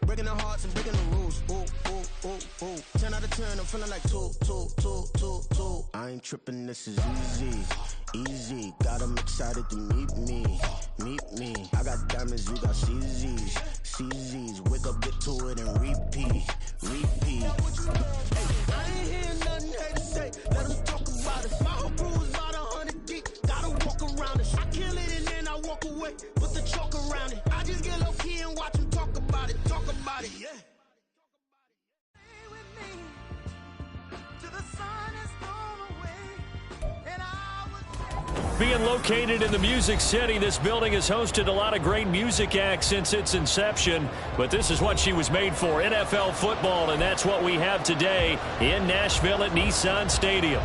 Breaking the hearts and breaking the rules. Ooh, ooh, ooh, ooh. 10 out of 10, I'm feeling like two. I ain't tripping, this is easy. Easy, got 'em excited to meet me. I got diamonds, you got CZs. Wake up, get to it, and repeat. Hey, I ain't hearing nothing hate to say. Let 'em talk about it. My whole crew is about 100 deep. Gotta walk around it. I kill it and then I walk away. Put the chalk around it. I just get low key and watch 'em talk about it. Yeah. Stay with me till the sun is gone away, and I was being located in the Music City, this building has hosted a lot of great music acts since its inception, but this is what she was made for, NFL football, and that's what we have today in Nashville at Nissan Stadium.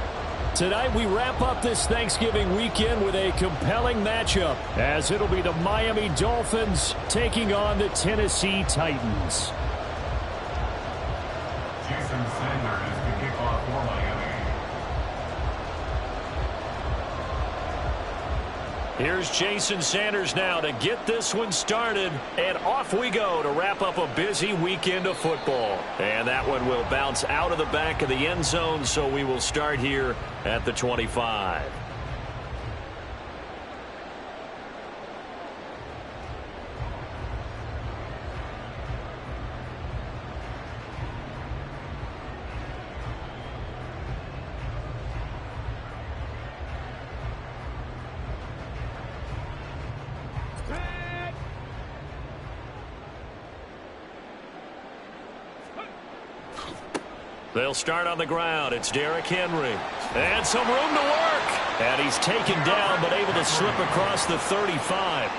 Tonight we wrap up this Thanksgiving weekend with a compelling matchup, as it'll be the Miami Dolphins taking on the Tennessee Titans. Jason Sanders to kick off for Miami. Here's Jason Sanders now to get this one started, and off we go to wrap up a busy weekend of football. And that one will bounce out of the back of the end zone, so we will start here at the 25. They'll start on the ground. It's Derrick Henry. And some room to work. And he's taken down, but able to slip across the 35.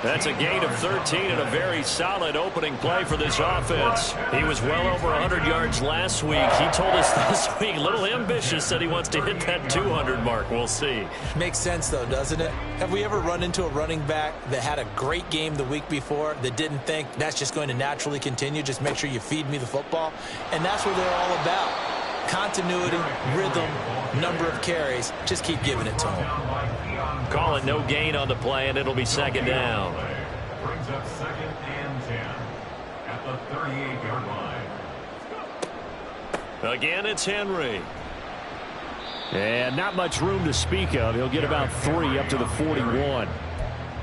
That's a gain of 13 and a very solid opening play for this offense. He was well over 100 yards last week. He told us this week, a little ambitious, said he wants to hit that 200 mark. We'll see. Makes sense, though, doesn't it? Have we ever run into a running back that had a great game the week before that didn't think that's just going to naturally continue? Just make sure you feed me the football. And that's what they're all about. Continuity, rhythm, number of carries. Just keep giving it to him. Call it no gain on the play, and it'll be second down. Brings up 2nd and 10 at the 38-yard line. Again, it's Henry. And not much room to speak of. He'll get about 3 up to the 41.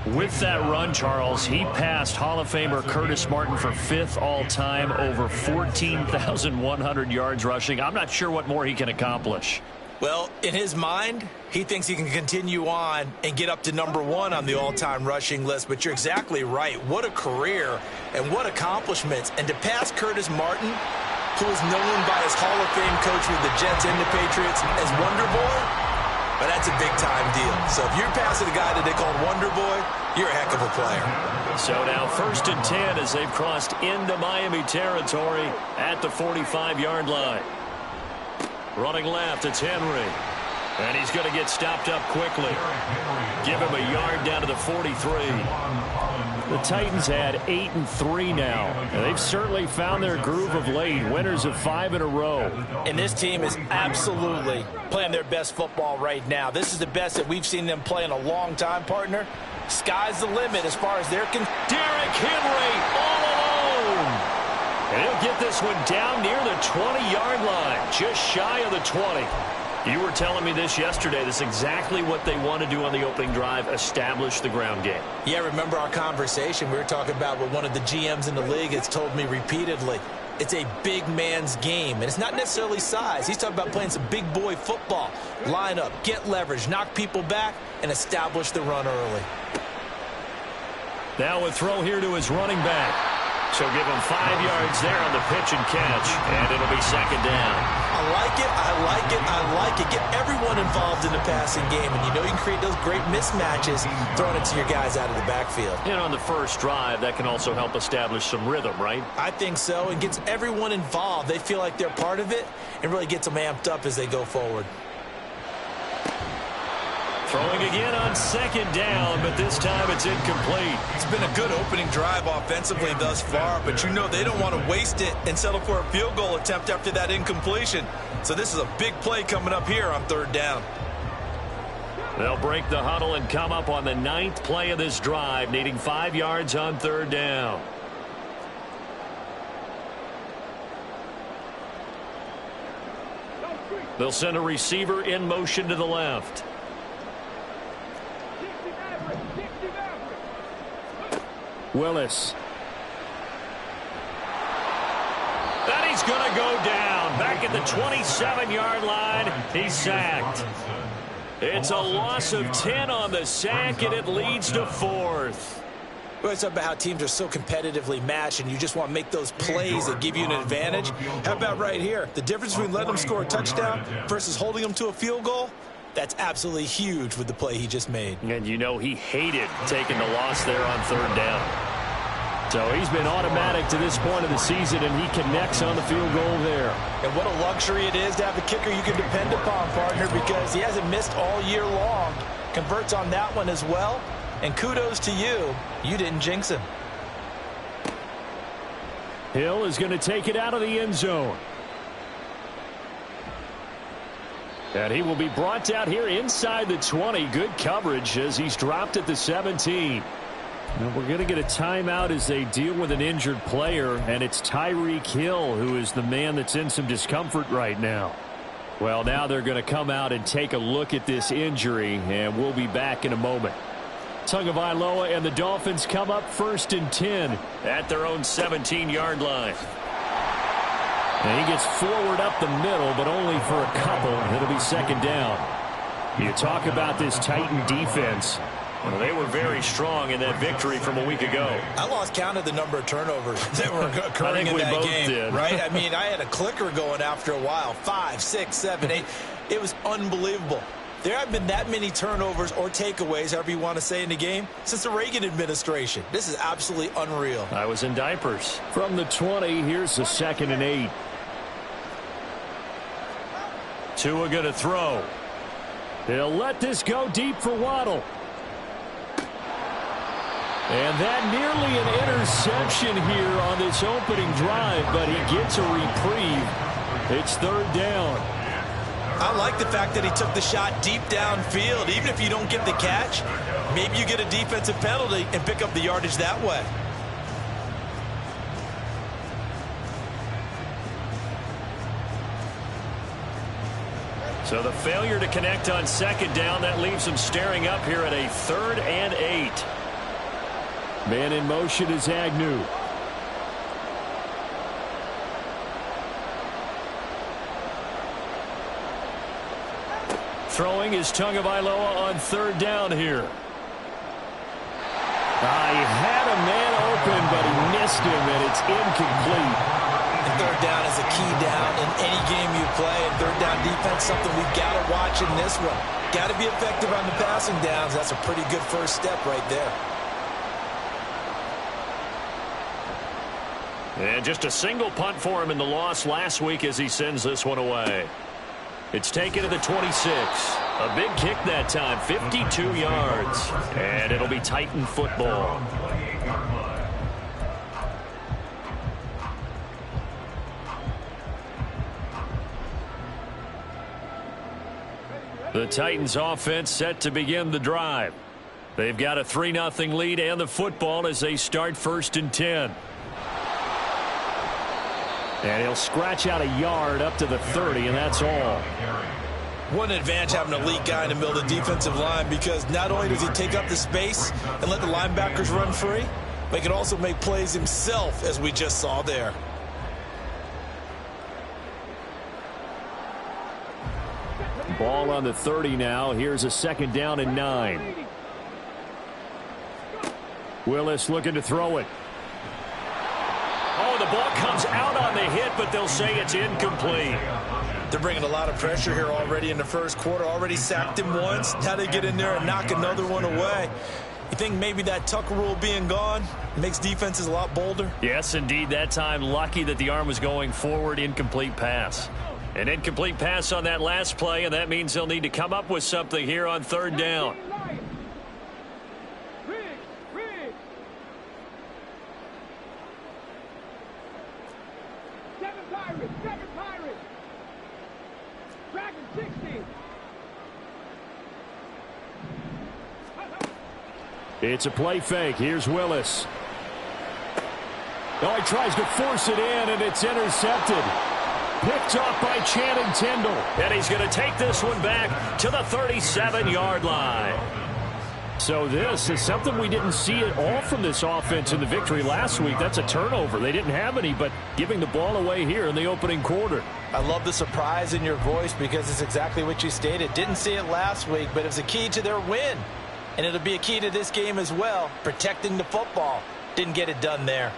With that run, Charles, he passed Hall of Famer Curtis Martin for 5th all-time, over 14,100 yards rushing. I'm not sure what more he can accomplish. Well, in his mind, he thinks he can continue on and get up to number 1 on the all-time rushing list. But you're exactly right. What a career and what accomplishments. And to pass Curtis Martin, who is known by his Hall of Fame coach with the Jets and the Patriots as Wonder Boy, but that's a big-time deal. So if you're passing a guy that they call Wonder Boy, you're a heck of a player. So now 1st and 10 as they've crossed into Miami territory at the 45-yard line. Running left, it's Henry. And he's going to get stopped up quickly. Give him a yard down to the 43. The Titans had 8-3 now. And they've certainly found their groove of late. Winners of 5 in a row. And this team is absolutely playing their best football right now. This is the best that we've seen them play in a long time, partner. Sky's the limit as far as they're concerned. Derrick Henry all alone. And he'll get this one down near the 20-yard line, just shy of the 20. You were telling me this yesterday. This is exactly what they want to do on the opening drive, establish the ground game. Yeah, remember our conversation we were talking about what one of the GMs in the league has told me repeatedly. It's a big man's game, and it's not necessarily size. He's talking about playing some big boy football. Line up, get leverage, knock people back, and establish the run early. Now a throw here to his running back. So give him 5 yards there on the pitch and catch, and it'll be second down. I like it, I like it, I like it. Get everyone involved in the passing game, and you know you can create those great mismatches throwing it to your guys out of the backfield. And on the first drive, that can also help establish some rhythm, right? I think so, and gets everyone involved. They feel like they're part of it, and really gets them amped up as they go forward. Throwing again on second down, but this time it's incomplete. It's been a good opening drive offensively thus far, but you know they don't want to waste it and settle for a field goal attempt after that incompletion. So this is a big play coming up here on 3rd down. They'll break the huddle and come up on the 9th play of this drive, needing 5 yards on 3rd down. They'll send a receiver in motion to the left. Willis. And he's going to go down. Back at the 27-yard line. He's sacked. It's a loss of 10 on the sack, and it leads to 4th. Well, it's about how teams are so competitively matched, and you just want to make those plays that give you an advantage. How about right here? The difference between letting them score a touchdown versus holding them to a field goal, that's absolutely huge with the play he just made. And you know he hated taking the loss there on 3rd down. So he's been automatic to this point of the season, and he connects on the field goal there. And what a luxury it is to have a kicker you can depend upon, partner, because he hasn't missed all year long. Converts on that one as well. And kudos to you. You didn't jinx him. Hill is going to take it out of the end zone. And he will be brought down here inside the 20. Good coverage as he's dropped at the 17. And we're going to get a timeout as they deal with an injured player, and it's Tyreek Hill who is the man that's in some discomfort right now. Well, now they're going to come out and take a look at this injury, and we'll be back in a moment. Tagovailoa and the Dolphins come up 1st and 10 at their own 17-yard line. And he gets forward up the middle, but only for a couple. It'll be 2nd down. You talk about this Titan defense. Well, they were very strong in that victory from a week ago. I lost count of the number of turnovers that were occurring in that game. Did. Right? I mean, I had a clicker going after a while. 5, 6, 7, 8. It was unbelievable. There haven't been that many turnovers or takeaways, however you want to say, in the game since the Reagan administration. This is absolutely unreal. I was in diapers. From the 20, here's the 2nd and 8. Tua going to throw. He'll let this go deep for Waddle. And that nearly an interception here on this opening drive, but he gets a reprieve. It's 3rd down. I like the fact that he took the shot deep downfield. Even if you don't get the catch, maybe you get a defensive penalty and pick up the yardage that way. So the failure to connect on 2nd down, that leaves him staring up here at a 3rd and 8. Man in motion is Agnew. Throwing is Tagovailoa on 3rd down here. He had a man open, but he missed him, and it's incomplete. And 3rd down is a key down in any game you play. And 3rd down defense, something we've got to watch in this one. Got to be effective on the passing downs. That's a pretty good first step right there. And just a single punt for him in the loss last week as he sends this one away. It's taken to the 26. A big kick that time, 52 yards. And it'll be Titan football. The Titans offense set to begin the drive. They've got a 3-0 lead and the football as they start 1st and 10. And he'll scratch out a yard up to the 30, and that's all. What an advantage having an elite guy in the middle of the defensive line, because not only does he take up the space and let the linebackers run free, but he can also make plays himself, as we just saw there. Ball on the 30 now. Here's a 2nd down and 9. Willis looking to throw it. Oh, the ball comes out on the hit, but they'll say it's incomplete. They're bringing a lot of pressure here already in the first quarter. Already sacked him once. Now they get in there and knock another one away. You think maybe that Tucker rule being gone makes defenses a lot bolder? Yes, indeed. That time, lucky that the arm was going forward. Incomplete pass. An incomplete pass on that last play, and that means they'll need to come up with something here on 3rd down. It's a play fake. Here's Willis. Oh, he tries to force it in, and it's intercepted. Picked off by Channing Tindall. And he's going to take this one back to the 37-yard line. So this is something we didn't see at all from this offense in the victory last week. That's a turnover. They didn't have any, but giving the ball away here in the opening quarter. I love the surprise in your voice because it's exactly what you stated. Didn't see it last week, but it was a key to their win. And it'll be a key to this game as well, protecting the football. Didn't get it done there.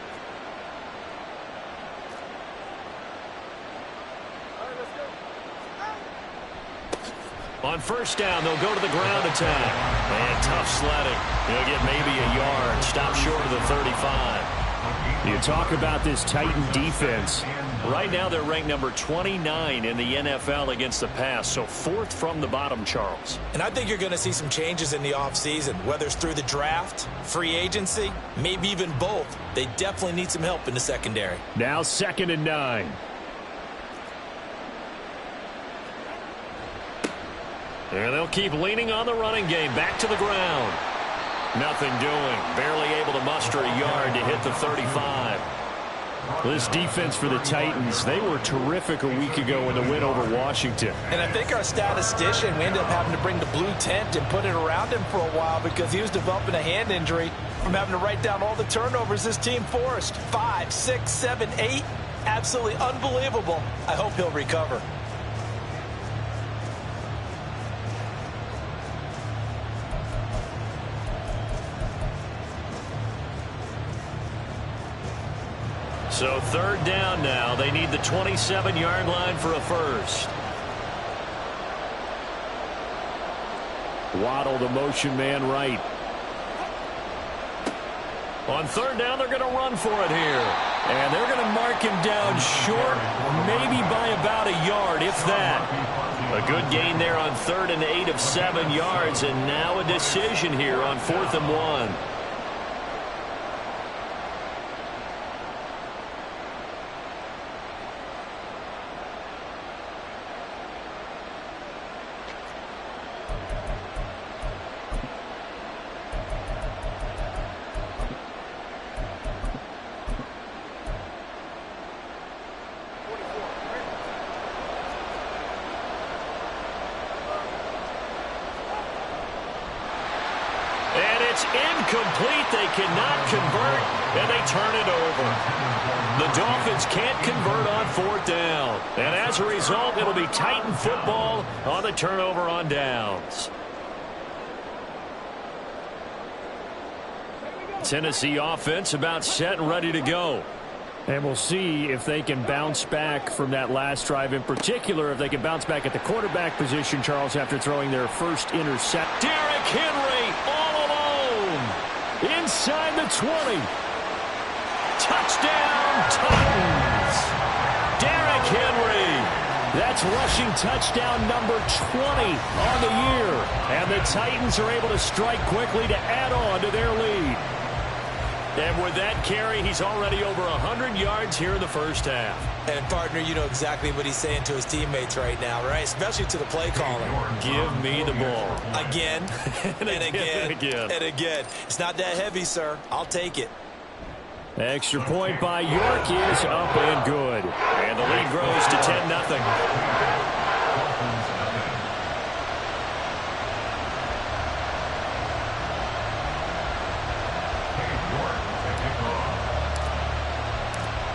On first down, they'll go to the ground attack. And tough sledding. He'll get maybe a yard. Stop short of the 35. You talk about this Titan defense. Right now, they're ranked number 29 in the NFL against the pass. So fourth from the bottom, Charles. And I think you're going to see some changes in the offseason, whether it's through the draft, free agency, maybe even both. They definitely need some help in the secondary. Now 2nd and 9. And they'll keep leaning on the running game. Back to the ground. Nothing doing. Barely able to muster a yard to hit the 35. This defense for the Titans, they were terrific a week ago in the win over Washington. And I think our statistician, we ended up having to bring the blue tent and put it around him for a while because he was developing a hand injury from having to write down all the turnovers this team forced. 5, 6, 7, 8. Absolutely unbelievable. I hope he'll recover. So 3rd down now. They need the 27-yard line for a first. Waddle, the motion man right. On 3rd down, they're going to run for it here. And they're going to mark him down short, maybe by about a yard, if that. A good gain there on 3rd and 8 of 7 yards. And now a decision here on 4th and 1. Incomplete. They cannot convert, and they turn it over. The Dolphins can't convert on 4th down. And as a result, it'll be Titan football on the turnover on downs. Tennessee offense about set and ready to go. And we'll see if they can bounce back from that last drive, in particular, if they can bounce back at the quarterback position, Charles, after throwing their first intercept. Derrick Henry all alone. Inside the 20. Touchdown, Titans. Derrick Henry. That's rushing touchdown number 20 on the year. And the Titans are able to strike quickly to add on to their lead. And with that carry, he's already over 100 yards here in the first half. And, partner, you know exactly what he's saying to his teammates right now, right? Especially to the play caller. Give me the ball. Again, and again, and again. It's not that heavy, sir. I'll take it. Extra point by York is up and good. And the lead grows to 10-0.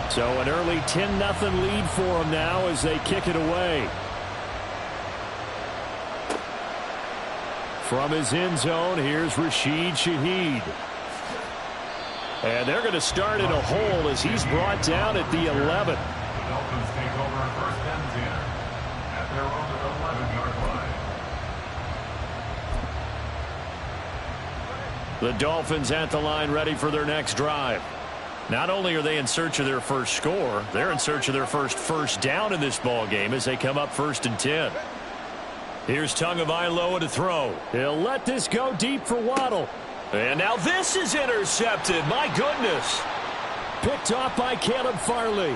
So an early 10-0 lead for them now as they kick it away. From his end zone, here's Rashid Shaheed. And they're going to start in a hole as he's brought down at the 11. The Dolphins take over 1st and 10 at their own 11-yard line. The Dolphins at the line ready for their next drive. Not only are they in search of their first score, they're in search of their first down in this ball game as they come up 1st and 10. Here's Tagovailoa to throw. He'll let this go deep for Waddle. And now this is intercepted. My goodness. Picked off by Caleb Farley.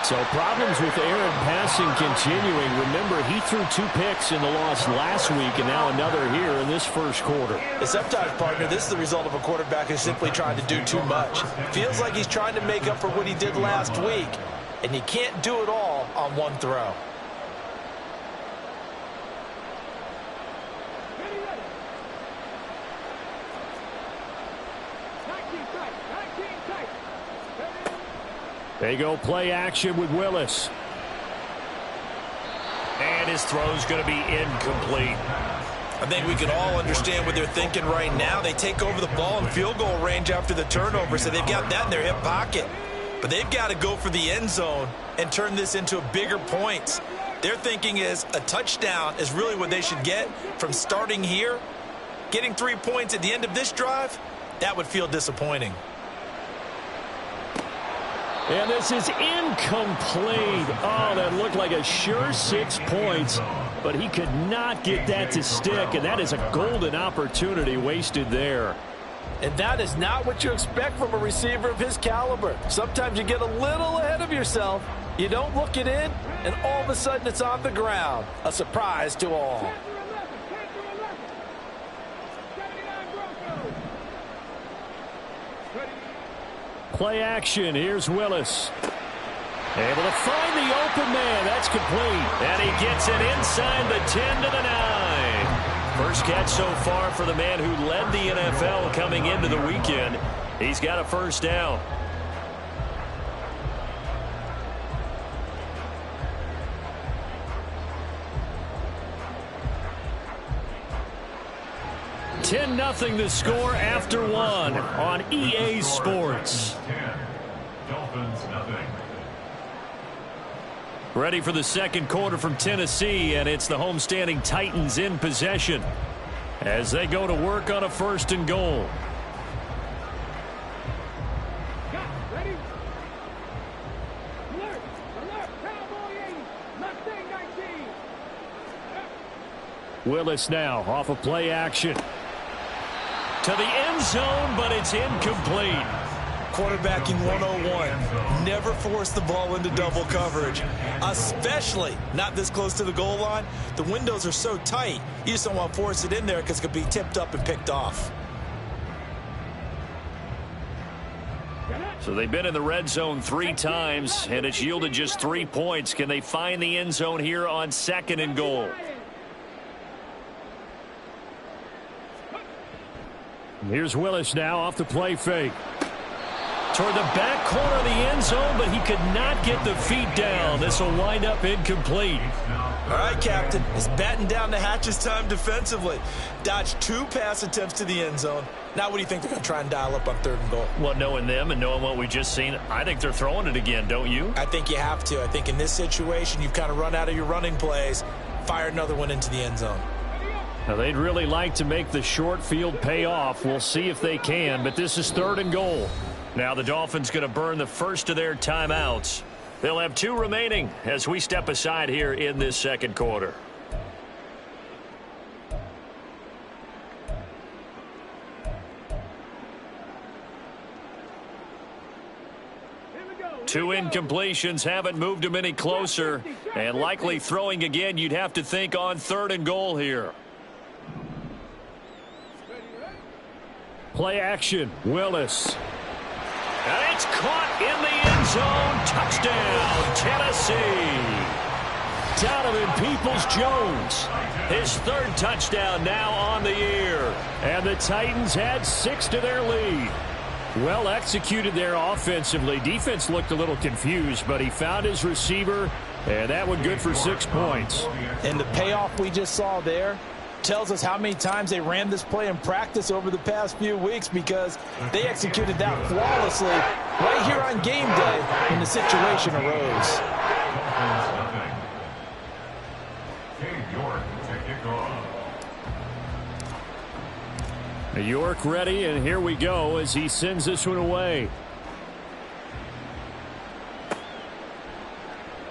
So problems with Aaron passing continuing. Remember, he threw 2 picks in the loss last week and now another here in this first quarter. And sometimes, partner, this is the result of a quarterback who's simply trying to do too much. Feels like he's trying to make up for what he did last week. and you can't do it all on one throw. They go play action with Willis. And his throw's going to be incomplete. I think we can all understand what they're thinking right now. They take over the ball in field goal range after the turnover, so they've got that in their hip pocket. But they've got to go for the end zone and turn this into a bigger points. Their thinking is a touchdown is really what they should get from starting here. Getting 3 points at the end of this drive, that would feel disappointing. And this is incomplete. Oh, that looked like a sure 6 points, but he could not get that to stick, and that is a golden opportunity wasted there. And that is not what you expect from a receiver of his caliber. Sometimes you get a little ahead of yourself, you don't look it in, and all of a sudden it's on the ground. A surprise to all. Play action. Here's Willis. Able to find the open man. That's complete. And he gets it inside the 10 to the 9. First catch so far for the man who led the NFL coming into the weekend. He's got a first down. (10-0) the score after one on EA Sports. 10. Dolphins nothing. Ready for the second quarter from Tennessee, and it's the homestanding Titans in possession as they go to work on a 1st and goal. Ready? Alert! Alert! Cowboy 80! Mustang 19! Willis now off of play action. To the end zone, but it's incomplete. Quarterbacking 101. Never force the ball into double coverage, especially not this close to the goal line. The windows are so tight, you just don't want to force it in there because it could be tipped up and picked off. So they've been in the red zone 3 times, and it's yielded just 3 points. Can they find the end zone here on 2nd and goal? Here's Willis now off the play fake. Toward the back corner of the end zone, but he could not get the feet down. This will wind up incomplete. All right, Captain. It's batten down the hatches time defensively. Dodged 2 pass attempts to the end zone. Now what do you think they're going to try and dial up on 3rd and goal? Well, knowing them and knowing what we just seen, I think they're throwing it again, don't you? I think you have to. I think in this situation, you've kind of run out of your running plays. Fire another one into the end zone. Now, they'd really like to make the short field pay off. We'll see if they can, but this is 3rd and goal. Now the Dolphins going to burn the first of their timeouts. They'll have 2 remaining as we step aside here in this second quarter. Two incompletions haven't moved him any closer, and likely throwing again, you'd have to think on 3rd and goal here. Play action, Willis. And it's caught in the end zone. Touchdown, Tennessee. Donovan Peoples-Jones, his 3rd touchdown now on the year. And the Titans add 6 to their lead. Well executed there offensively. Defense looked a little confused, but he found his receiver, and that one good for 6 points. And the payoff we just saw there tells us how many times they ran this play in practice over the past few weeks, because they executed that flawlessly right here on game day when the situation arose. York ready, and here we go as he sends this one away.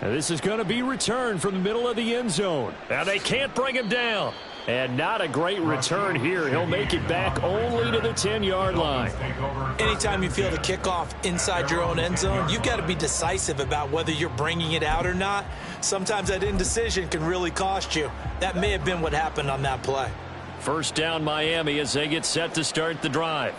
And this is going to be returned from the middle of the end zone. Now they can't bring him down. And not a great return here. He'll make it back only to the 10-yard line. Anytime you feel the kickoff inside your own end zone, you've got to be decisive about whether you're bringing it out or not. Sometimes that indecision can really cost you. That may have been what happened on that play. First down, Miami, as they get set to start the drive.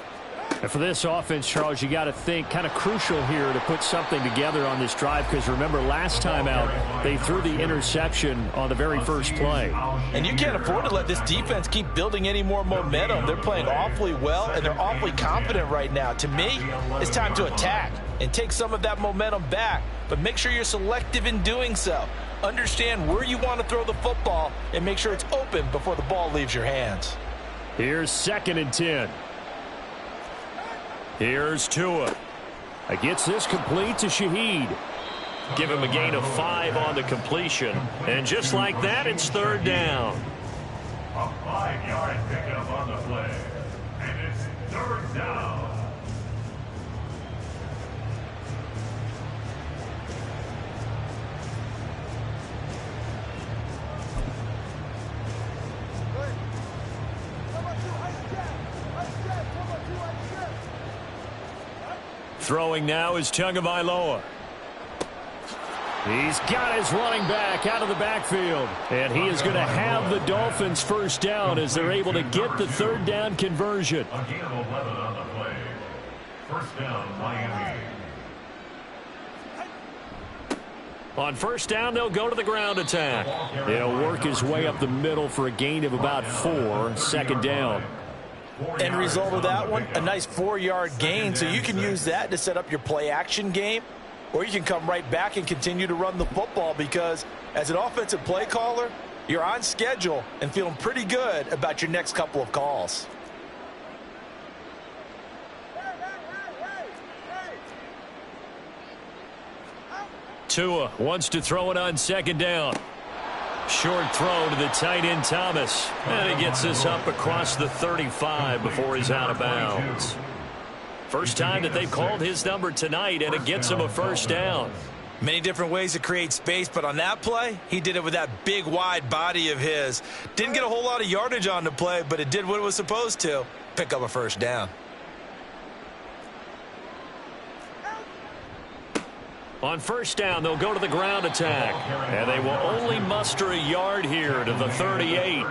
And for this offense, Charles, you got to think kind of crucial here to put something together on this drive, because remember last time out they threw the interception on the very first play. And you can't afford to let this defense keep building any more momentum. They're playing awfully well, and they're awfully confident right now. To me, it's time to attack and take some of that momentum back, but make sure you're selective in doing so. Understand where you want to throw the football and make sure it's open before the ball leaves your hands. Here's 2nd and 10. Here's Tua. Gets this complete to Shaheed. Give him a gain of 5 on the completion. And just like that, it's 3rd down. A 5-yard pickup on the play. And it's 3rd down. Throwing now is Tagovailoa. He's got his running back out of the backfield. And he is going to have the Dolphins first down as they're able to get the 3rd down conversion. A gain of 11 on the play. First down, Miami. On first down, they'll go to the ground attack. He'll work his way up the middle for a gain of about 4, 2nd down. End result of that one, a nice 4-yard gain, so you can use that to set up your play-action game, or you can come right back and continue to run the football, because as an offensive play caller, you're on schedule and feeling pretty good about your next couple of calls. Tua wants to throw it on 2nd down. Short throw to the tight end Thomas. And he gets this up across the 35 before he's out of bounds. First time that they've called his number tonight, and it gets him a first down. Many different ways to create space, but on that play, he did it with that big, wide body of his. Didn't get a whole lot of yardage on the play, but it did what it was supposed to. Pick up a first down. On first down, they'll go to the ground attack. And they will only muster a yard here to the 38.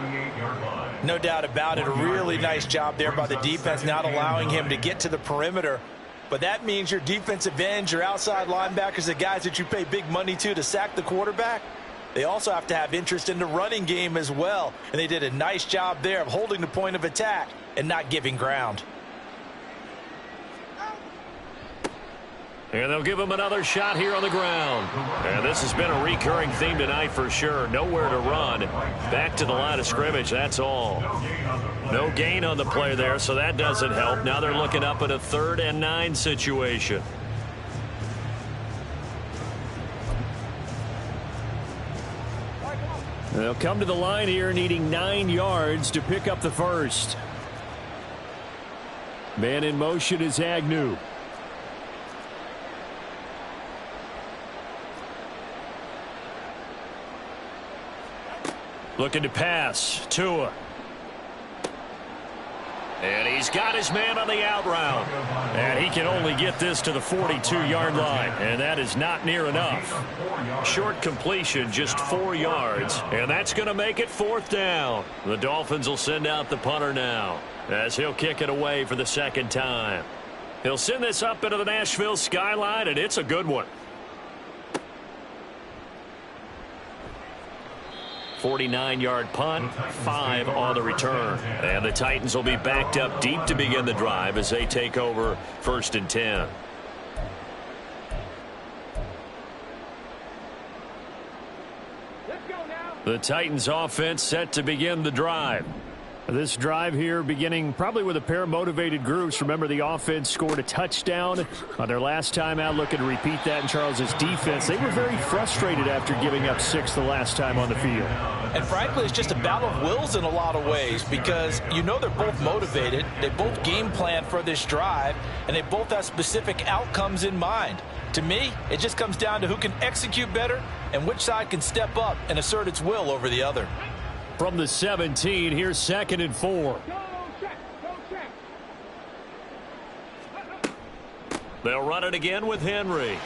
No doubt about it. A really nice job there by the defense, not allowing him to get to the perimeter. But that means your defensive ends, your outside linebackers, the guys that you pay big money to sack the quarterback, they also have to have interest in the running game as well. And they did a nice job there of holding the point of attack and not giving ground. And they'll give him another shot here on the ground. And this has been a recurring theme tonight for sure. Nowhere to run. Back to the line of scrimmage, that's all. No gain on the play there, so that doesn't help. Now they're looking up at a 3rd and 9 situation. They'll come to the line here needing 9 yards to pick up the first. Man in motion is Agnew. Looking to pass. Tua. And he's got his man on the out route. And he can only get this to the 42-yard line. And that is not near enough. Short completion, just 4 yards. And that's going to make it 4th down. The Dolphins will send out the punter now, as he'll kick it away for the 2nd time. He'll send this up into the Nashville skyline, and it's a good one. 49-yard punt, 5 on the return. And the Titans will be backed up deep to begin the drive as they take over 1st and 10. Let's go now. The Titans offense set to begin the drive. This drive here beginning probably with a pair of motivated groups. Remember, the offense scored a touchdown on their last time out. Looking to repeat that in Charles's defense. They were very frustrated after giving up 6 the last time on the field. And frankly, it's just a battle of wills in a lot of ways, because you know they're both motivated. They both game plan for this drive, and they both have specific outcomes in mind. To me, it just comes down to who can execute better and which side can step up and assert its will over the other. From the 17, here's 2nd and 4. Go check. Go check. They'll run it again with Henry.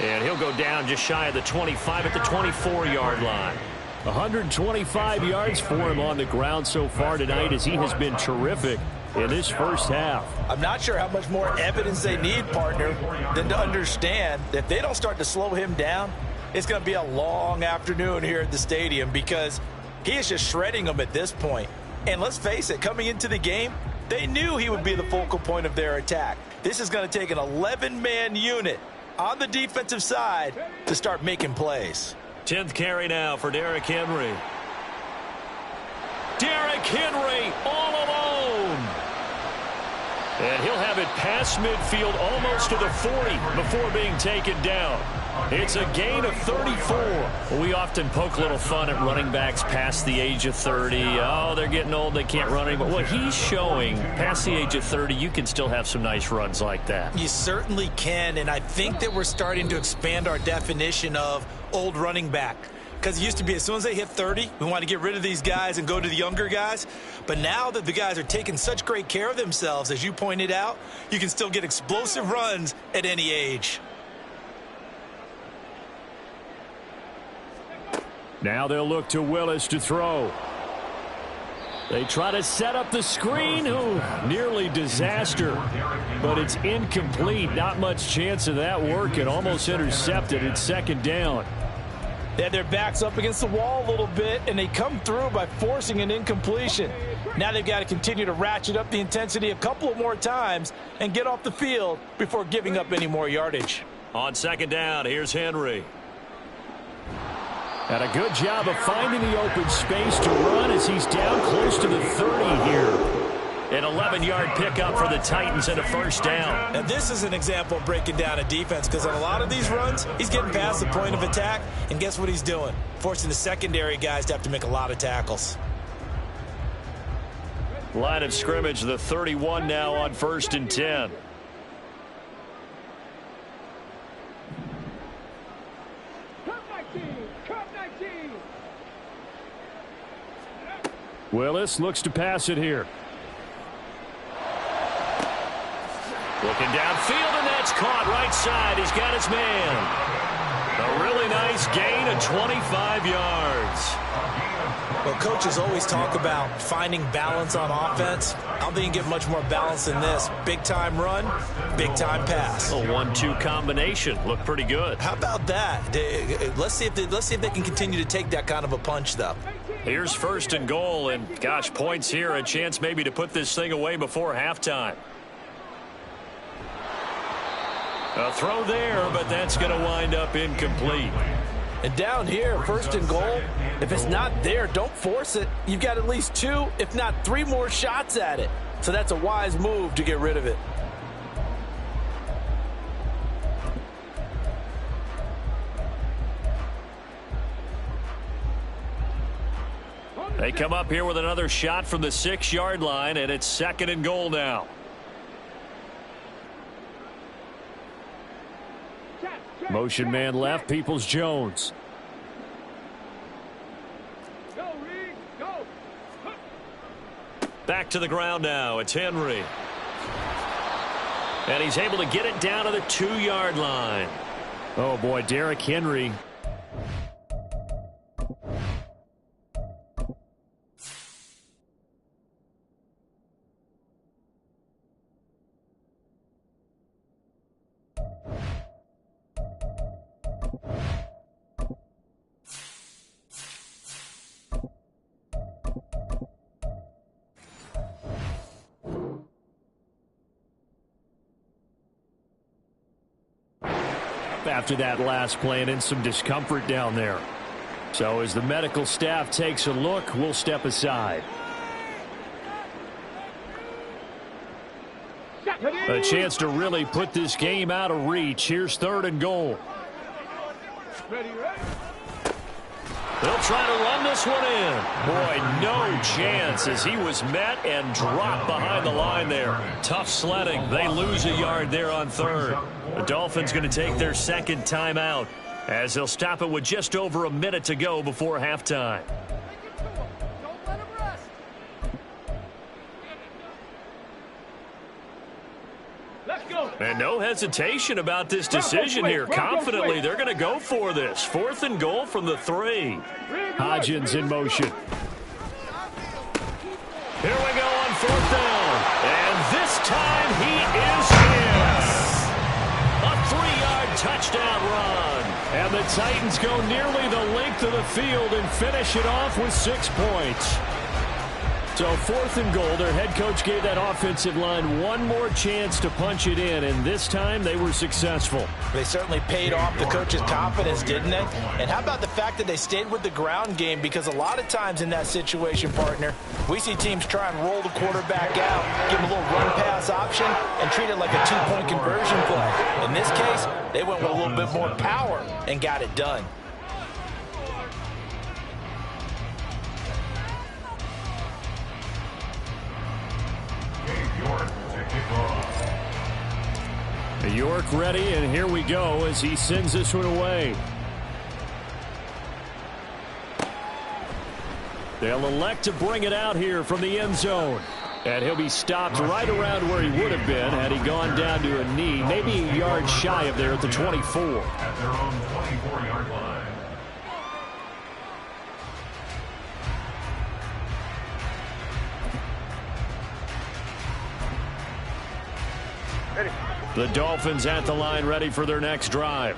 And he'll go down just shy of the 25 at the 24-yard line. 125 yards for him on the ground so far tonight, as he has been terrific in this first half. I'm not sure how much more evidence they need, partner, than to understand that if they don't start to slow him down, it's going to be a long afternoon here at the stadium because he is just shredding them at this point. And let's face it, coming into the game, they knew he would be the focal point of their attack. This is going to take an 11-man unit on the defensive side to start making plays. 10th carry now for Derrick Henry. Derrick Henry all alone. And he'll have it past midfield almost to the 40 before being taken down. It's a gain of 34. We often poke a little fun at running backs past the age of 30. Oh, they're getting old, they can't run anymore. Well, he's showing past the age of 30, you can still have some nice runs like that. You certainly can, and I think that we're starting to expand our definition of old running back. Because it used to be as soon as they hit 30, we want to get rid of these guys and go to the younger guys. But now that the guys are taking such great care of themselves, as you pointed out, you can still get explosive runs at any age. Now they'll look to Willis to throw. They try to set up the screen. Ooh, nearly disaster. But it's incomplete. Not much chance of that working. Almost intercepted. It's second down. They had their backs up against the wall a little bit, and they come through by forcing an incompletion. Now they've got to continue to ratchet up the intensity a couple of more times and get off the field before giving up any more yardage. On second down, here's Henry. And a good job of finding the open space to run as he's down close to the 30 here. An 11-yard pickup for the Titans and a first down. Now, this is an example of breaking down a defense because on a lot of these runs, he's getting past the point of attack, and guess what he's doing? Forcing the secondary guys to have to make a lot of tackles. Line of scrimmage, the 31 now on 1st and 10. Willis looks to pass it here. Looking downfield, and that's caught right side. He's got his man. A really nice gain of 25 yards. Well, coaches always talk about finding balance on offense. I don't think you get much more balance than this. Big-time run, big-time pass. A 1-2 combination. Looked pretty good. How about that? Let's see if they can continue to take that kind of a punch, though. Here's 1st and goal, and gosh, points here. A chance maybe to put this thing away before halftime. A throw there, but that's going to wind up incomplete. And down here, 1st and goal, if it's not there, don't force it. You've got at least 2, if not 3 more shots at it. So that's a wise move to get rid of it. They come up here with another shot from the 6-yard line, and it's 2nd and goal now. Motion man left, Peoples-Jones. Back to the ground now. It's Henry. And he's able to get it down to the 2-yard line. Oh, boy, Derrick Henry. After that last play and in some discomfort down there. So as the medical staff takes a look, we'll step aside. A chance to really put this game out of reach. Here's 3rd and goal. They'll try to run this one in. Boy, no chance as he was met and dropped behind the line there. Tough sledding. They lose a yard there on 3rd. The Dolphins going to take their 2nd timeout as they'll stop it with just over a minute to go before halftime. And no hesitation about this decision here. Confidently, they're going to go for this. 4th and goal from the 3. Hodgins in motion. Here we go on 4th down. touchdown run. And the Titans go nearly the length of the field and finish it off with 6 points. So 4th and goal, their head coach gave that offensive line one more chance to punch it in, and this time they were successful. They certainly paid off the coach's confidence, didn't they? And how about the fact that they stayed with the ground game? Because a lot of times in that situation, partner, we see teams try and roll the quarterback out, give him a little run-pass option, and treat it like a 2-point conversion play. In this case, they went with a little bit more power and got it done. York ready, and here we go as he sends this one away. They'll elect to bring it out here from the end zone. And he'll be stopped right around where he would have been had he gone down to a knee, maybe a yard shy of there at the 24. At their own 24-yard line. The Dolphins at the line ready for their next drive.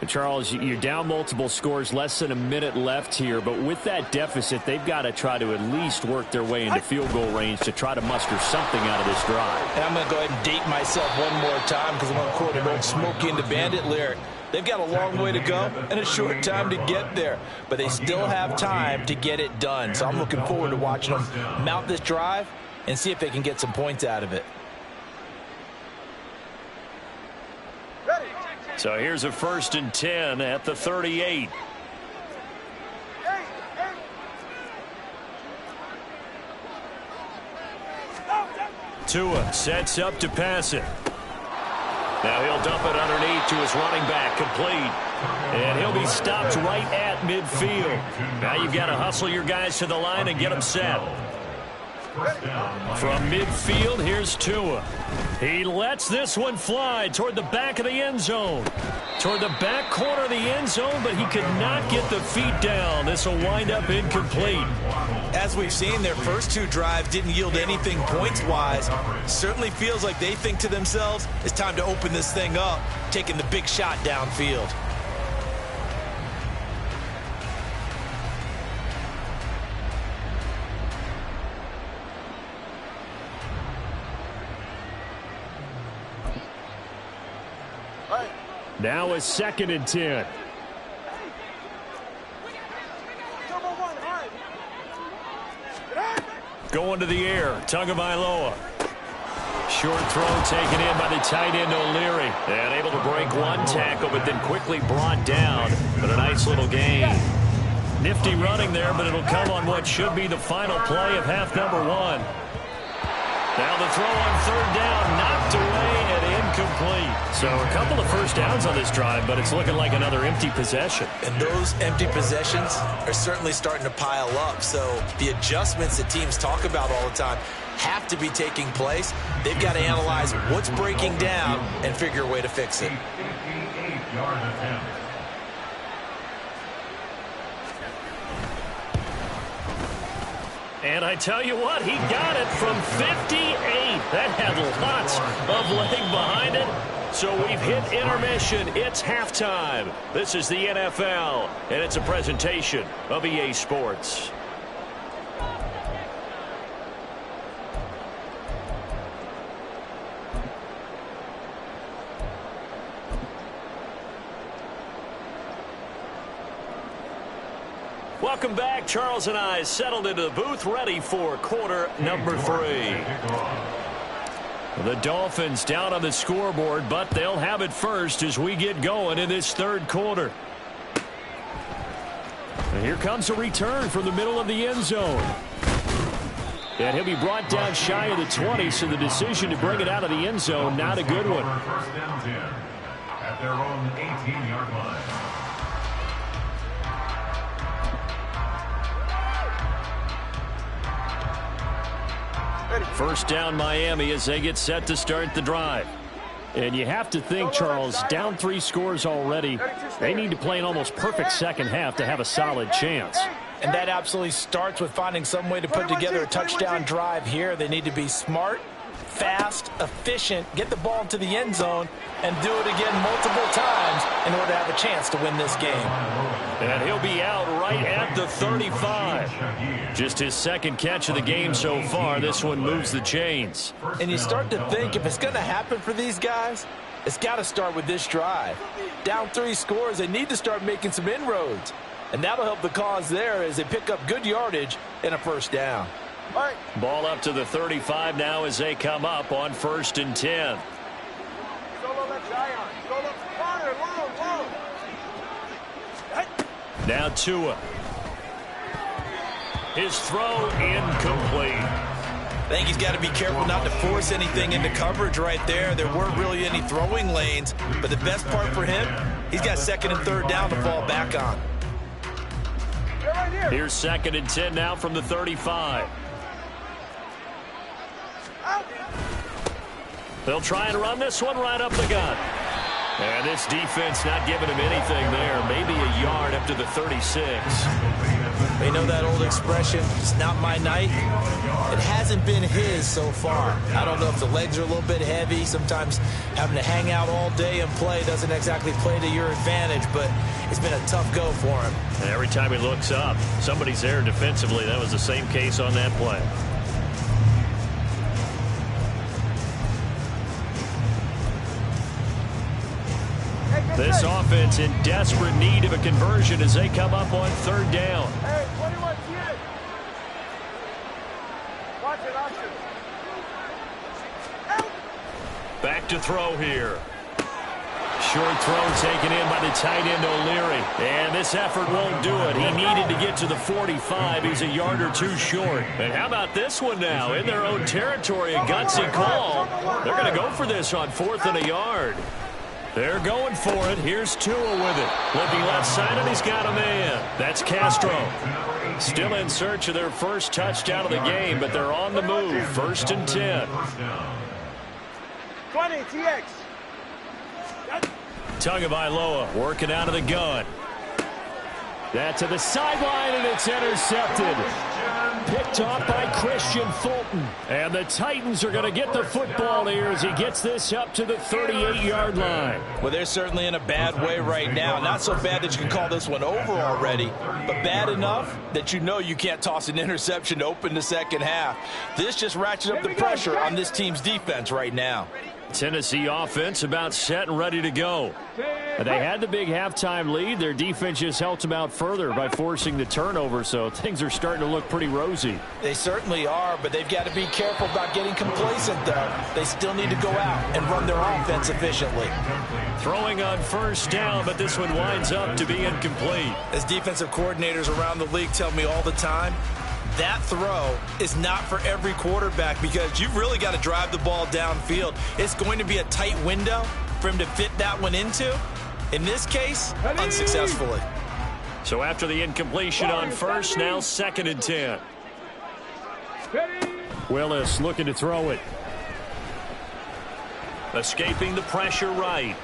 And Charles, you're down multiple scores, less than a minute left here, but with that deficit, they've got to try to at least work their way into field goal range to try to muster something out of this drive. And I'm going to go ahead and date myself one more time because I'm going to quote an old Smokey and the Bandit lyric. They've got a long way to go and a short time to get there, but they still have time to get it done. So I'm looking forward to watching them mount this drive and see if they can get some points out of it. So here's a 1st and 10 at the 38. Tua sets up to pass it. Now he'll dump it underneath to his running back, complete. And he'll be stopped right at midfield. Now you've got to hustle your guys to the line and get them set. From midfield, here's Tua. He lets this one fly toward the back of the end zone. Toward the back corner of the end zone, but he could not get the feet down. This will wind up incomplete. As we've seen, their first 2 drives didn't yield anything points-wise. Certainly feels like they think to themselves, it's time to open this thing up, taking the big shot downfield. Now a 2nd and 10. Going to the air, Tagovailoa. Short throw taken in by the tight end O'Leary. And able to break one tackle, but then quickly brought down. But a nice little gain. Nifty running there, but it'll come on what should be the final play of half number 1. Now the throw on 3rd down, knocked away and incomplete. So a couple of first downs on this drive, but it's looking like another empty possession. And those empty possessions are certainly starting to pile up. So the adjustments that teams talk about all the time have to be taking place. They've got to analyze what's breaking down and figure a way to fix it. 58-yard attempt. And I tell you what, he got it from 58. That had lots of leg behind it. So we've hit intermission. It's halftime. This is the NFL, and it's a presentation of EA Sports. Welcome back. Charles and I settled into the booth, ready for quarter number 3. The Dolphins down on the scoreboard, but they'll have it first as we get going in this 3rd quarter. And here comes a return from the middle of the end zone. And he'll be brought down shy of the 20, so the decision to bring it out of the end zone, not a good one. First down 10 at their own 18-yard line. First down Miami as they get set to start the drive. And you have to think, Charles, down 3 scores already. They need to play an almost perfect second half to have a solid chance. And that absolutely starts with finding some way to put together a touchdown drive here. They need to be smart, fast, efficient, get the ball into the end zone, and do it again multiple times in order to have a chance to win this game. And he'll be out right at the 35. Just his second catch of the game so far. This one moves the chains. And you start to think if it's going to happen for these guys, it's got to start with this drive. Down 3 scores, they need to start making some inroads. And that'll help the cause there as they pick up good yardage and a first down. Ball up to the 35 now as they come up on 1st and 10. Now Tua. His throw incomplete. I think he's got to be careful not to force anything into coverage right there. There weren't really any throwing lanes, but the best part for him, he's got 2nd and 3rd down to fall back on. Here's 2nd and 10 now from the 35. They'll try and run this one right up the gut. And this defense not giving him anything there. Maybe a yard up to the 36. You know that old expression, it's not my night? It hasn't been his so far. I don't know if the legs are a little bit heavy. Sometimes having to hang out all day and play doesn't exactly play to your advantage, but it's been a tough go for him. And every time he looks up, somebody's there defensively. That was the same case on that play. This offense in desperate need of a conversion as they come up on 3rd down. Hey, 21 kids. Watch it, watch it. Back to throw here. Short throw taken in by the tight end O'Leary. And this effort won't do it. He needed to get to the 45. He's a yard or 2 short. And how about this one now? In their own territory, a gutsy call. They're going to go for this on 4th and a yard. They're going for it. Here's Tua with it. Looking left side, and he's got a man. That's Castro. Still in search of their first touchdown of the game, but they're on the move. 1st and 10. 20, TX. Tagovailoa working out of the gun. That to the sideline, and it's intercepted. Picked off by Christian Fulton. And the Titans are going to get the football here as he gets this up to the 38-yard line. Well, they're certainly in a bad way right now. Not so bad that you can call this one over already, but bad enough that you know you can't toss an interception to open the second half. This just ratchets up the pressure on this team's defense right now. Tennessee offense about set and ready to go. They had the big halftime lead. Their defense just helped them out further by forcing the turnover, so things are starting to look pretty rosy. They certainly are, but they've got to be careful about getting complacent, though. They still need to go out and run their offense efficiently. Throwing on 1st down, but this one winds up to be incomplete. As defensive coordinators around the league tell me all the time, that throw is not for every quarterback because you've really got to drive the ball downfield. It's going to be a tight window for him to fit that one into. In this case, unsuccessfully. So after the incompletion on 1st, now 2nd and 10. Willis looking to throw it. Escaping the pressure right.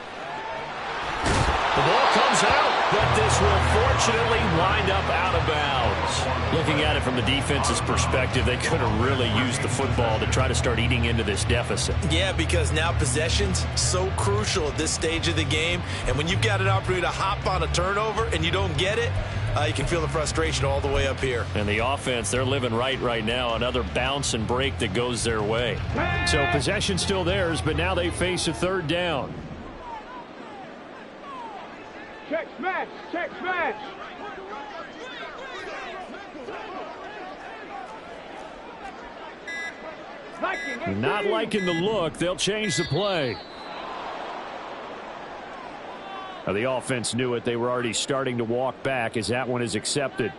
The ball comes out, but this will fortunately wind up out of bounds. Looking at it from the defense's perspective, they could have really used the football to try to start eating into this deficit. Yeah, because now possession's so crucial at this stage of the game. And when you've got an opportunity to hop on a turnover and you don't get it, you can feel the frustration all the way up here. And the offense, they're living right now. Another bounce and break that goes their way. So possession still theirs, but now they face a 3rd down. Check smash, check smash. Not liking the look. They'll change the play. Now, the offense knew it. They were already starting to walk back as that one is accepted.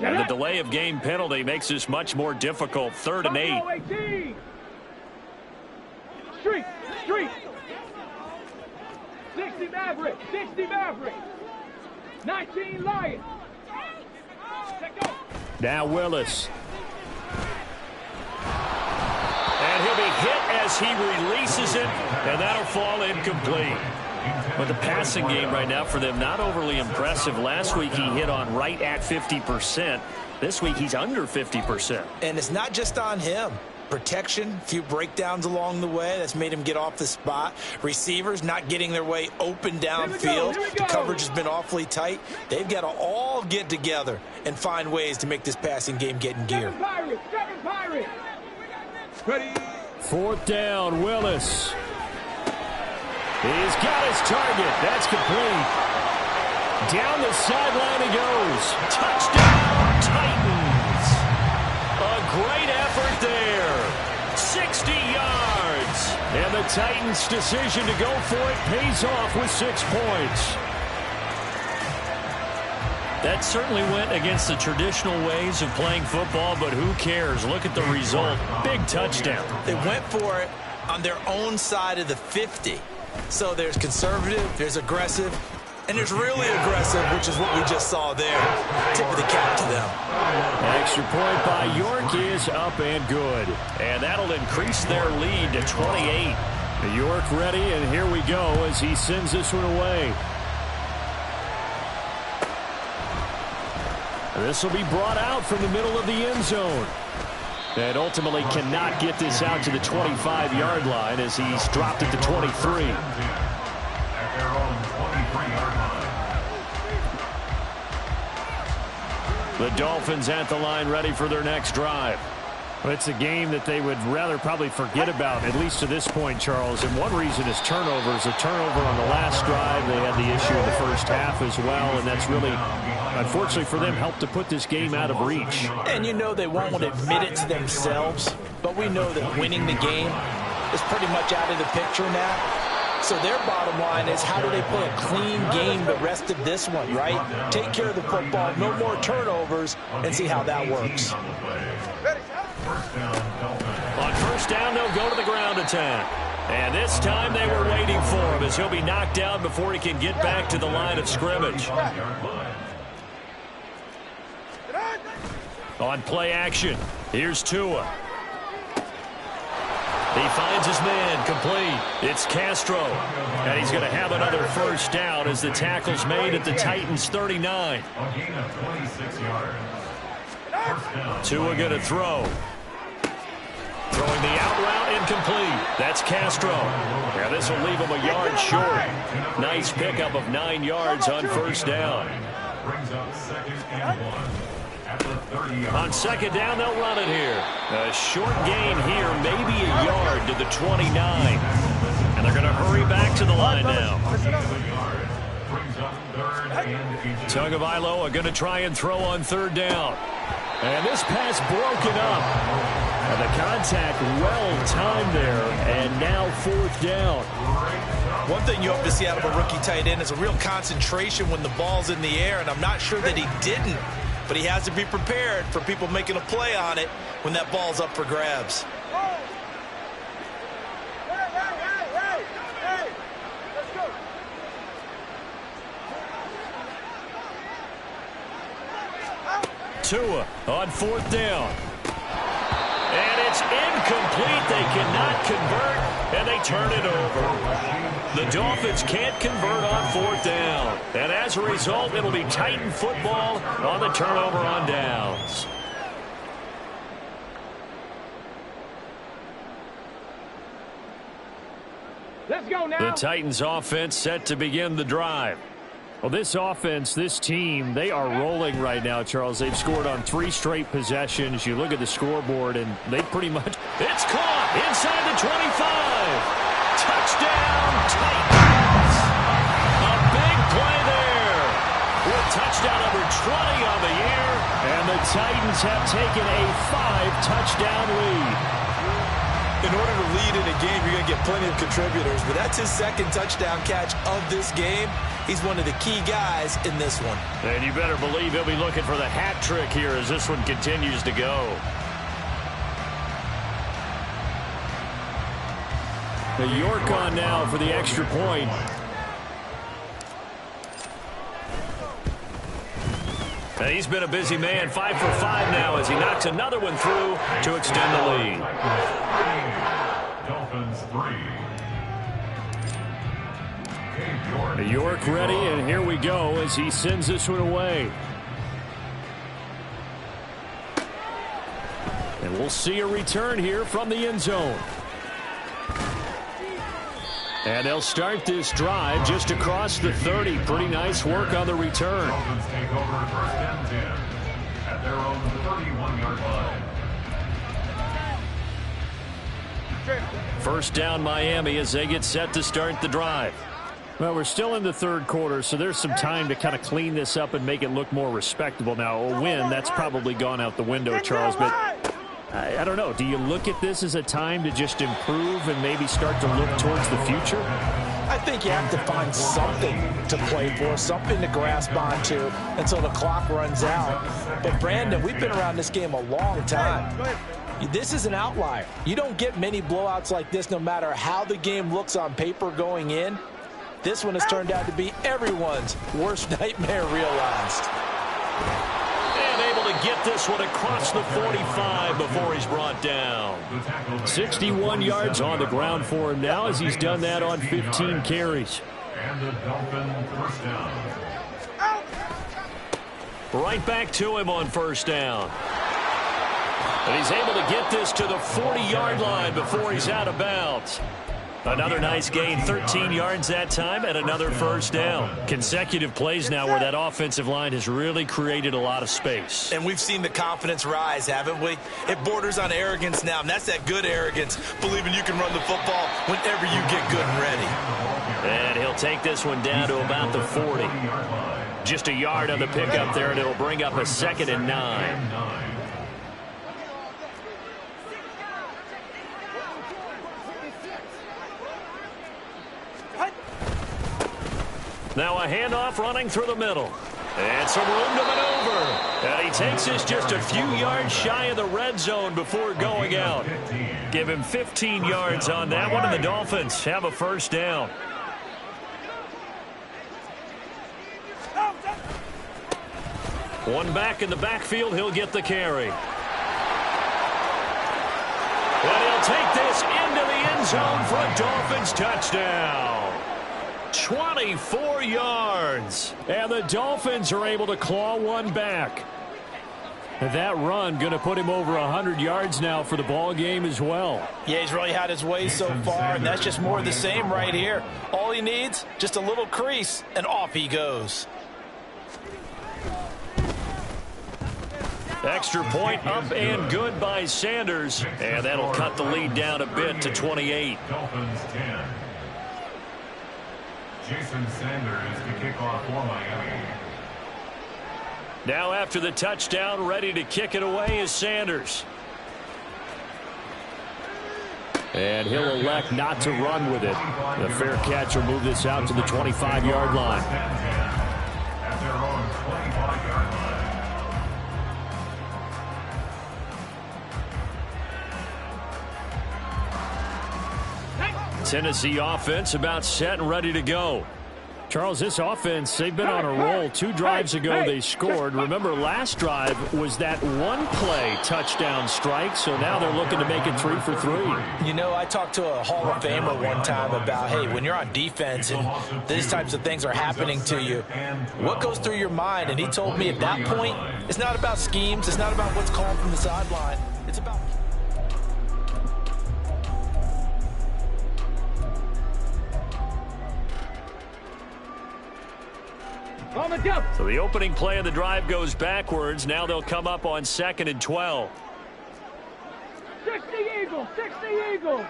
And the delay of game penalty makes this much more difficult. 3rd and 8. Street. 60 Maverick. 19 Lion. Now Willis. And he'll be hit as he releases it, and that'll fall incomplete. But the passing game right now for them, not overly impressive. Last week he hit on right at 50%. This week he's under 50%. And it's not just on him. Protection, a few breakdowns along the way. That's made him get off the spot. Receivers not getting their way open downfield. The coverage has been awfully tight. They've got to all get together and find ways to make this passing game get in gear. Second Pirate. Ready. 4th down, Willis. He's got his target. That's complete. Down the sideline he goes. Touchdown, Titans. A great effort there. 60 yards. And the Titans' decision to go for it pays off with 6 points. That certainly went against the traditional ways of playing football, but who cares? Look at the result. Big touchdown. They went for it on their own side of the 50. So there's conservative, there's aggressive, and there's really aggressive, which is what we just saw there. Tip of the cap to them. Extra point by York is up and good. And that'll increase their lead to 28. York ready, and here we go as he sends this one away. This will be brought out from the middle of the end zone. And ultimately cannot get this out to the 25-yard line as he's dropped it to 23. At their own 23-yard line. The Dolphins at the line ready for their next drive. It's a game that they would rather probably forget about, at least to this point, Charles. And one reason is turnovers. A turnover on the last drive. They had the issue in the first half as well, and that's really, unfortunately for them, helped to put this game out of reach. And you know they won't want to admit it to themselves, but we know that winning the game is pretty much out of the picture now. So their bottom line is, how do they play a clean game the rest of this one, right? Take care of the football, no more turnovers, and see how that works. On first down, they'll go to the ground attack. And this time they were waiting for him as he'll be knocked down before he can get back to the line of scrimmage. On play action, here's Tua. He finds his man, complete. It's Castro. And he's going to have another first down as the tackle's made at the Titans' 39. A gain of 26 yards. Tua going to throw. Throwing the out route, incomplete. That's Castro. Now this will leave him a yard short. Nice pickup of 9 yards on first down. Brings up 2nd and 1. At the 30-yard. On second down, they'll run it here. A short gain here, maybe a yard to the 29. And they're going to hurry back to the line now. Brings up 3rd and 18. Tagovailoa going to try and throw on third down. And this pass broken up. And the contact well-timed there. And now 4th down. One thing you hope to see out of a rookie tight end is a real concentration when the ball's in the air, and I'm not sure that he didn't. But he has to be prepared for people making a play on it when that ball's up for grabs. Tua on 4th down. And it's incomplete. They cannot convert, and they turn it over. The Dolphins can't convert on 4th down. And as a result, it'll be Titan football on the turnover on downs. Let's go now. The Titans offense set to begin the drive. Well, this offense, this team, they are rolling right now, Charles. They've scored on 3 straight possessions. You look at the scoreboard, and they pretty much... It's caught inside the 25. Touchdown, Titans. A big play there. With touchdown number 20 on the year, and the Titans have taken a 5-touchdown lead. In order to lead in a game, you're going to get plenty of contributors, but that's his 2nd touchdown catch of this game. He's one of the key guys in this one. And you better believe he'll be looking for the hat trick here as this one continues to go. The York on now for the extra point. And he's been a busy man, 5 for 5 now as he knocks another one through to extend the lead. Dolphins 3. York ready, and here we go as he sends this one away. And we'll see a return here from the end zone. And they'll start this drive just across the 30. Pretty nice work on the return. Dolphins take over first and 10 at their own 31-yard line. First down Miami as they get set to start the drive. Well, we're still in the third quarter, so there's some time to kind of clean this up and make it look more respectable. Now, a win, that's probably gone out the window, Charles, but I don't know. Do you look at this as a time to just improve and maybe start to look towards the future? I think you have to find something to play for, something to grasp onto until the clock runs out. But, Brandon, we've been around this game a long time. This is an outlier. You don't get many blowouts like this no matter how the game looks on paper going in. This one has turned out to be everyone's worst nightmare realized. And able to get this one across the 45 before he's brought down. 61 yards on the ground for him now as he's done that on 15 carries. And the Dolphin first down. Right back to him on first down. And he's able to get this to the 40-yard line before he's out of bounds. Another nice gain, 13 yards that time, and another first down. Consecutive plays now where that offensive line has really created a lot of space. And we've seen the confidence rise, haven't we? It borders on arrogance now, and that's that good arrogance, believing you can run the football whenever you get good and ready. And he'll take this one down to about the 40. Just a yard on the pickup there, and it'll bring up a 2nd and 9. Now a handoff running through the middle. And some room to maneuver. And he takes this just a few yards shy of the red zone before going out. Give him 15 yards on that one, and the Dolphins have a first down. One back in the backfield, he'll get the carry. And he'll take this into the end zone for a Dolphins touchdown. 24 yards. And the Dolphins are able to claw one back. And that run going to put him over 100 yards now for the ball game as well. Yeah, he's really had his way so far, and that's just more of the same right here. All he needs, just a little crease, and off he goes. Extra point up and good by Sanders. And that'll cut the lead down a bit to 28. Dolphins 10. Jason Sanders to kick off for Miami. Now after the touchdown, ready to kick it away is Sanders. And he'll elect not to run with it. The fair catch will move this out to the 25-yard line. At their own 25-yard line. Tennessee offense about set and ready to go. Charles, this offense, they've been on a roll. 2 drives ago they scored. Remember, last drive was that one-play touchdown strike, so now they're looking to make it 3 for 3. You know, I talked to a Hall of Famer one time about, hey, when you're on defense and these types of things are happening to you, what goes through your mind? And he told me at that point, it's not about schemes. It's not about what's called from the sideline. It's about... So the opening play of the drive goes backwards. Now they'll come up on 2nd and 12. 60 Eagles, 60 Eagles.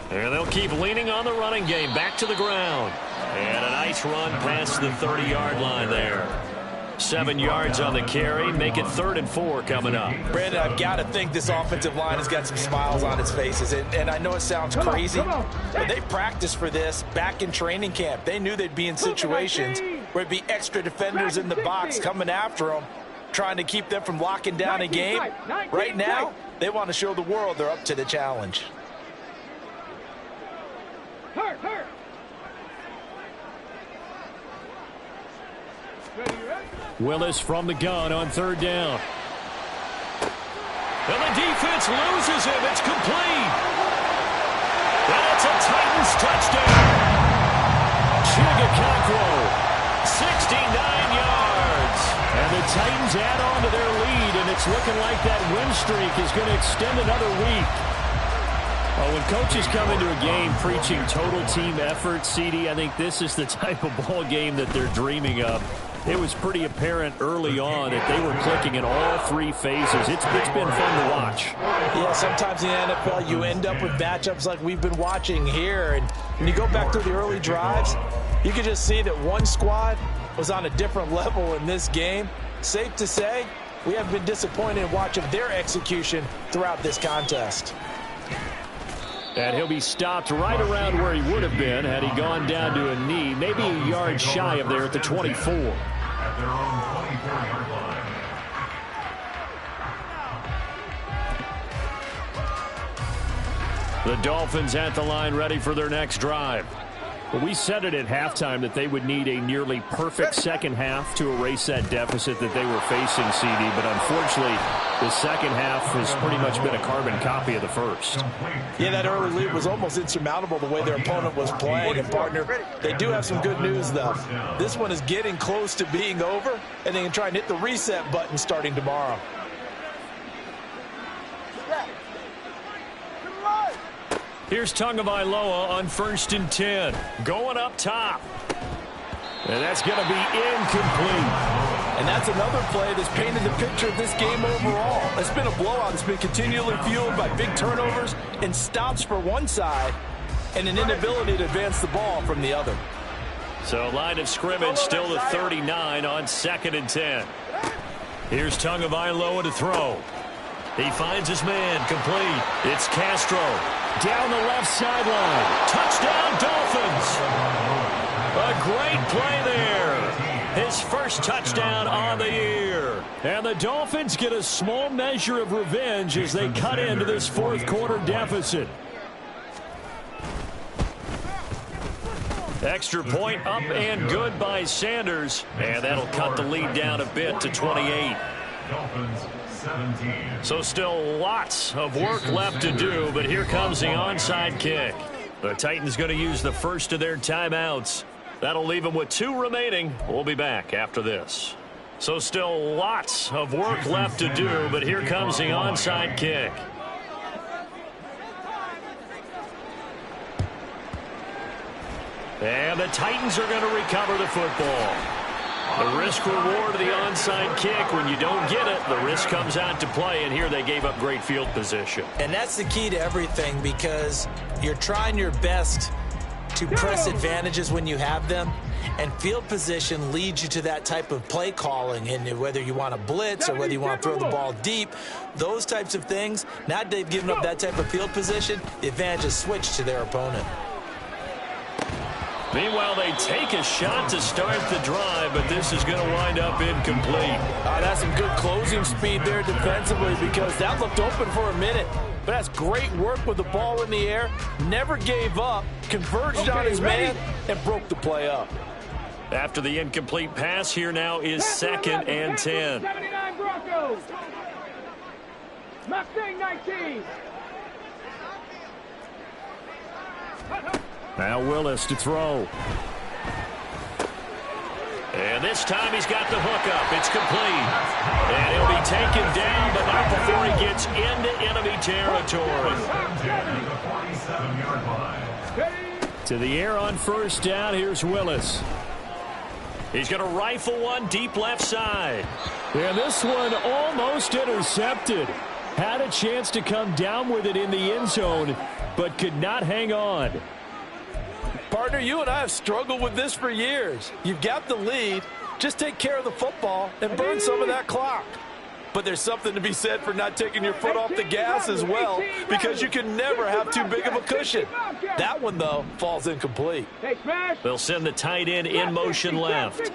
And they'll keep leaning on the running game. Back to the ground. And a nice run past the 30-yard line there. 7 yards on the carry. Make it 3rd and 4 coming up. Brandon, I've got to think this offensive line has got some smiles on its faces. And I know it sounds crazy, but they practiced for this back in training camp. They knew they'd be in situations where it'd be extra defenders in the box coming after them, trying to keep them from locking down a game. Right now, they want to show the world they're up to the challenge. Hurt. Willis from the gun on 3rd down. And the defense loses him. It's complete. And it's a Titans touchdown. Chigakakwo, 69 yards. And the Titans add on to their lead, and it's looking like that win streak is going to extend another week. Well, when coaches come into a game preaching total team effort, CD, I think this is the type of ball game that they're dreaming of. It was pretty apparent early on that they were clicking in all three phases. It's been fun to watch. Yeah, sometimes in the NFL you end up with matchups like we've been watching here. And when you go back to the early drives, you can just see that one squad was on a different level in this game. Safe to say, we have been disappointed in watching their execution throughout this contest. And he'll be stopped right around where he would have been had he gone down to a knee, maybe a yard shy of there at the 24. At their own 24-yard line. The Dolphins at the line ready for their next drive. Well, we said it at halftime that they would need a nearly perfect second half to erase that deficit that they were facing, CD. But unfortunately, the second half has pretty much been a carbon copy of the first. Yeah, that early lead was almost insurmountable the way their opponent was playing. And, partner, they do have some good news, though. This one is getting close to being over, and they can try and hit the reset button starting tomorrow. Here's Tagovailoa on 1st and 10. Going up top. And that's going to be incomplete. And that's another play that's painted the picture of this game overall. It's been a blowout. It's been continually fueled by big turnovers and stops for one side and an inability to advance the ball from the other. So line of scrimmage still the 39 on 2nd and 10. Here's Tagovailoa to throw. He finds his man, complete. It's Castro down the left sideline. Touchdown, Dolphins. A great play there. His first touchdown on the year. And the Dolphins get a small measure of revenge as they cut into this fourth quarter deficit. Extra point up and good by Sanders. And that'll cut the lead down a bit to 28. Dolphins 17. So still lots of work left to do, but here comes the onside kick. The Titans going to use the first of their timeouts. That'll leave them with 2 remaining. We'll be back after this. So still lots of work left to do, but here comes the onside kick. And the Titans are going to recover the football. The risk-reward of the onside kick, when you don't get it, the risk comes out to play, and here they gave up great field position. And that's the key to everything, because you're trying your best to press advantages when you have them, and field position leads you to that type of play calling, and whether you want to blitz or whether you want to throw the ball deep, those types of things. Now they've given up that type of field position, the advantage is switched to their opponent. Meanwhile, they take a shot to start the drive, but this is going to wind up incomplete. That's some good closing speed there defensively, because that looked open for a minute. But that's great work with the ball in the air. Never gave up, converged on his man, and broke the play up. After the incomplete pass, here now is 2nd and 10. 79 Broncos. Mustang 19. Now Willis to throw. And this time he's got the hook up. It's complete. And he'll be taken down, but not before he gets into enemy territory. To the air on 1st down. Here's Willis. He's going to rifle one deep left side. And this one almost intercepted. Had a chance to come down with it in the end zone, but could not hang on. Partner, you and I have struggled with this for years. You've got the lead. Just take care of the football and burn some of that clock. But there's something to be said for not taking your foot off the gas as well, because you can never have too big of a cushion. That one, though, falls incomplete. They'll send the tight end in motion left.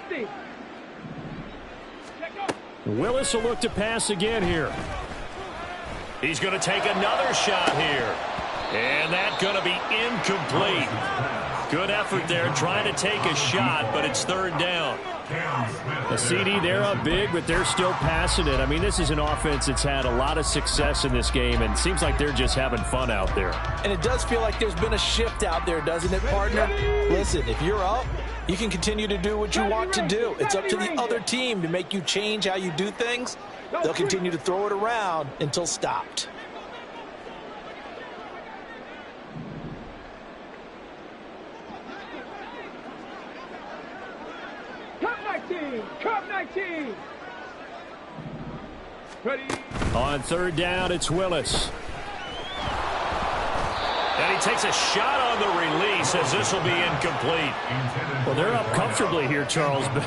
Willis will look to pass again here. He's going to take another shot here. And that's going to be incomplete. Good effort there trying to take a shot, but it's 3rd down. The CD, they're up big, but they're still passing it. I mean, this is an offense that's had a lot of success in this game, and it seems like they're just having fun out there. And it does feel like there's been a shift out there, doesn't it, partner? Listen, if you're up, you can continue to do what you want to do. It's up to the other team to make you change how you do things. They'll continue to throw it around until stopped. Cup 19. Ready. On third down, it's Willis. And he takes a shot on the release as this will be incomplete. Well, they're up comfortably here, Charles, but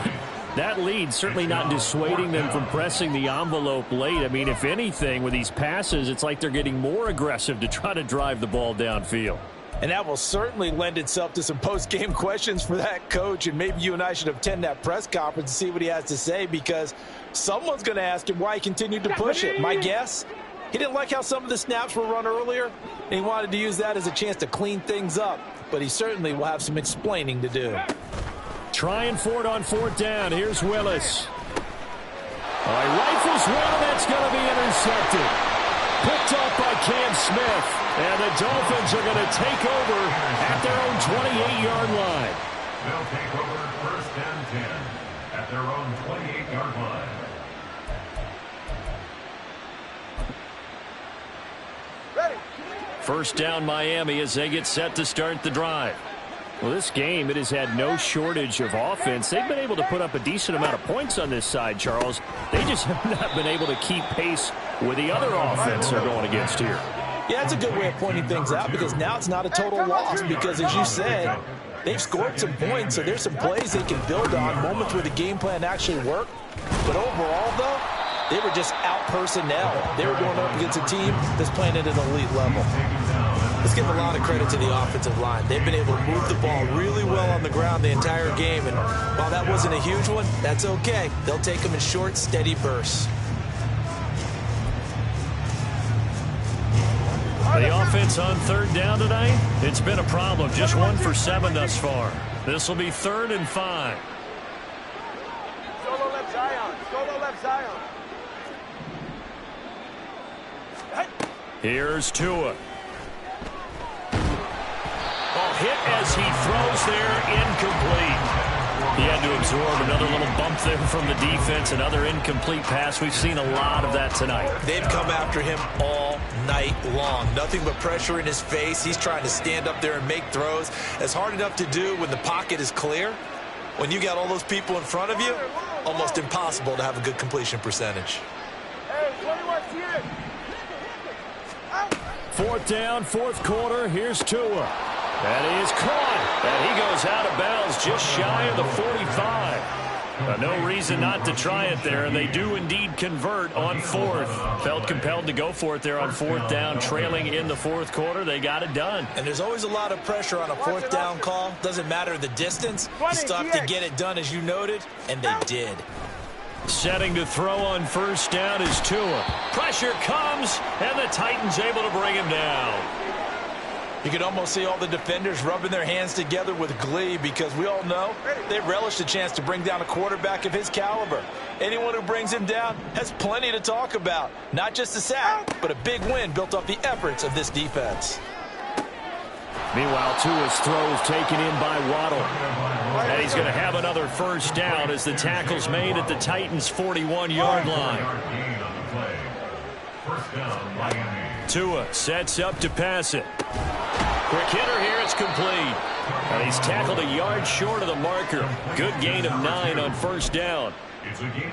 that lead certainly not dissuading them from pressing the envelope late. I mean, if anything, with these passes, it's like they're getting more aggressive to try to drive the ball downfield. And that will certainly lend itself to some post-game questions for that coach. And maybe you and I should attend that press conference and see what he has to say, because someone's going to ask him why he continued to push it. My guess, he didn't like how some of the snaps were run earlier, and he wanted to use that as a chance to clean things up. But he certainly will have some explaining to do. Trying for it on fourth down. Here's Willis. All right, rifles one, that's going to be intercepted. Picked up by Cam Smith. And the Dolphins are going to take over at their own 28-yard line. They'll take over first and 10 at their own 28-yard line. Ready. First down Miami as they get set to start the drive. Well, this game, it has had no shortage of offense. They've been able to put up a decent amount of points on this side, Charles. They just have not been able to keep pace with the other offense they're going against here. Yeah, that's a good way of pointing things out, because now it's not a total loss, because as you said, they've scored some points, so there's some plays they can build on, moments where the game plan actually worked. But overall, though, they were just out personnel. They were going up against a team that's playing at an elite level. Let's give a lot of credit to the offensive line. They've been able to move the ball really well on the ground the entire game, and while that wasn't a huge one, that's okay. They'll take them in short, steady bursts. The offense on third down tonight, it's been a problem. Just 1 for 7 thus far. This will be 3rd and 5. Solo left Zion. Solo left Zion. Here's Tua. Ball hit as he throws there, incomplete. He had to absorb another little bump there from the defense, another incomplete pass. We've seen a lot of that tonight. They've come after him all night long. Nothing but pressure in his face. He's trying to stand up there and make throws. It's hard enough to do when the pocket is clear. When you got all those people in front of you, almost impossible to have a good completion percentage. Hey, 21, see it. 4th down, 4th quarter. Here's Tua. And he is caught. And he goes out of bounds just shy of the 45. No reason not to try it there, and they do indeed convert on 4th. Felt compelled to go for it there on 4th down, trailing in the 4th quarter. They got it done. And there's always a lot of pressure on a 4th down call. Doesn't matter the distance. You still have to get it done, as you noted, and they did. Setting to throw on 1st down is Tua. Pressure comes, and the Titans able to bring him down. You can almost see all the defenders rubbing their hands together with glee, because we all know they relish the chance to bring down a quarterback of his caliber. Anyone who brings him down has plenty to talk about. Not just a sack, but a big win built off the efforts of this defense. Meanwhile, Tua's throws taken in by Waddle. And he's going to have another 1st down as the tackle's made at the Titans' 41-yard line. Tua sets up to pass it. Quick hitter here, it's complete. And he's tackled a yard short of the marker. Good gain of 9 on 1st down.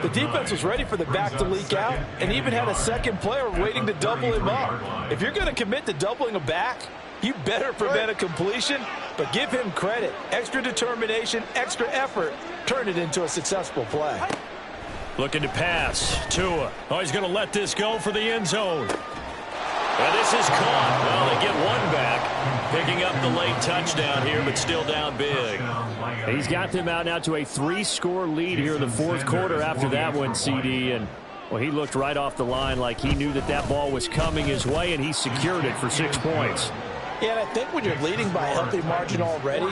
The defense was ready for the back to leak out, and even had a second player waiting to double him up. If you're going to commit to doubling a back, you better prevent a completion, but give him credit. Extra determination, extra effort, turn it into a successful play. Looking to pass. Tua. Oh, he's going to let this go for the end zone. And this is caught. Well, they get one back. Picking up the late touchdown here, but still down big. He's got them out now to a 3-score lead here in the 4th quarter after that one, CD. And, well, he looked right off the line like he knew that that ball was coming his way, and he secured it for 6 points. Yeah, and I think when you're leading by a healthy margin already,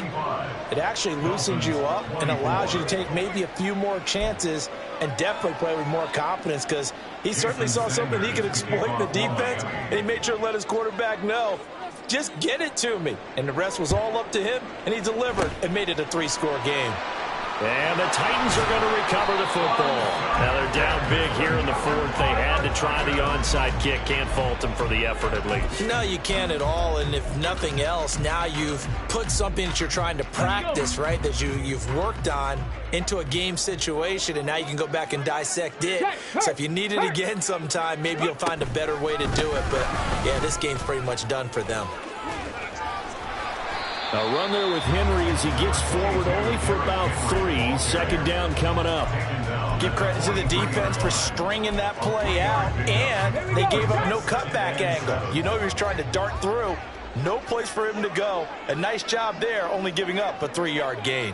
it actually loosens you up and allows you to take maybe a few more chances and definitely play with more confidence, because he certainly saw something he could exploit in the defense, and he made sure to let his quarterback know, just get it to me. And the rest was all up to him, and he delivered and made it a 3-score game. And the Titans are going to recover the football. Now they're down big here in the fourth. They had to try the onside kick. Can't fault them for the effort at least. No, you can't at all. And if nothing else, now you've put something that you're trying to practice, right, that you've worked on into a game situation, and now you can go back and dissect it. So if you need it again sometime, maybe you'll find a better way to do it. But, yeah, this game's pretty much done for them. A run there with Henry as he gets forward only for about 3. Second down coming up. Give credit to the defense for stringing that play out, and they gave up no cutback angle. You know he was trying to dart through. No place for him to go. A nice job there, only giving up a 3-yard gain.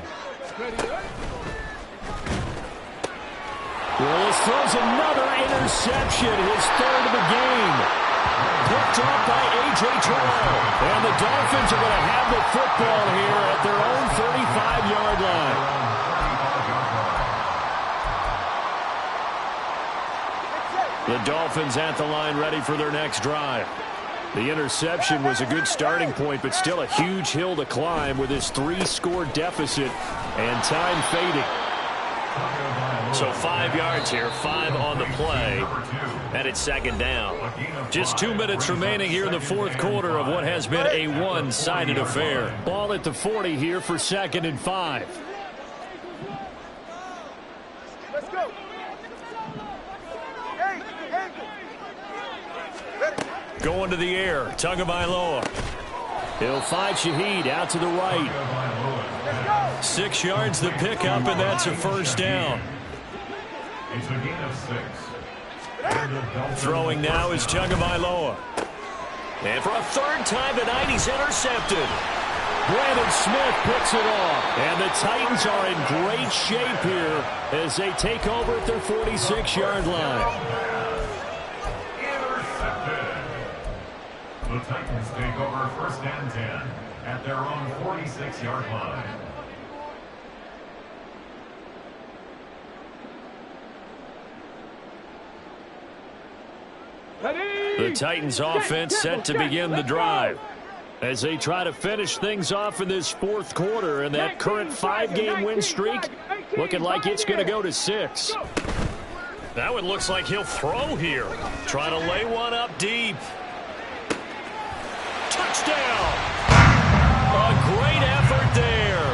Willis throws another interception, his third of the game. Picked up by A.J. Terrell. And the Dolphins are going to have the football here at their own 35-yard line. The Dolphins at the line, ready for their next drive. The interception was a good starting point, but still a huge hill to climb with his 3-score deficit and time fading. So 5 yards here, 5 on the play, and it's second down. Just 2 minutes remaining here in the fourth quarter of what has been a one-sided affair. Ball at the 40 here for 2nd and 5. Let's go. Going to the air, Tagovailoa. He'll find Shaheed out to the right. 6 yards the pickup, and that's a first down. It's a gain of 6. Throwing now is Tagovailoa. And for a third time tonight, he's intercepted. Brandon Smith picks it off. And the Titans are in great shape here as they take over at their 46-yard line. Intercepted. The Titans take over 1st and 10 at their own 46-yard line. The Titans offense set to begin the drive as they try to finish things off in this fourth quarter, and that current 5-game win streak looking like it's going to go to 6. That one looks like he'll throw here. Try to lay one up deep. Touchdown! A great effort there.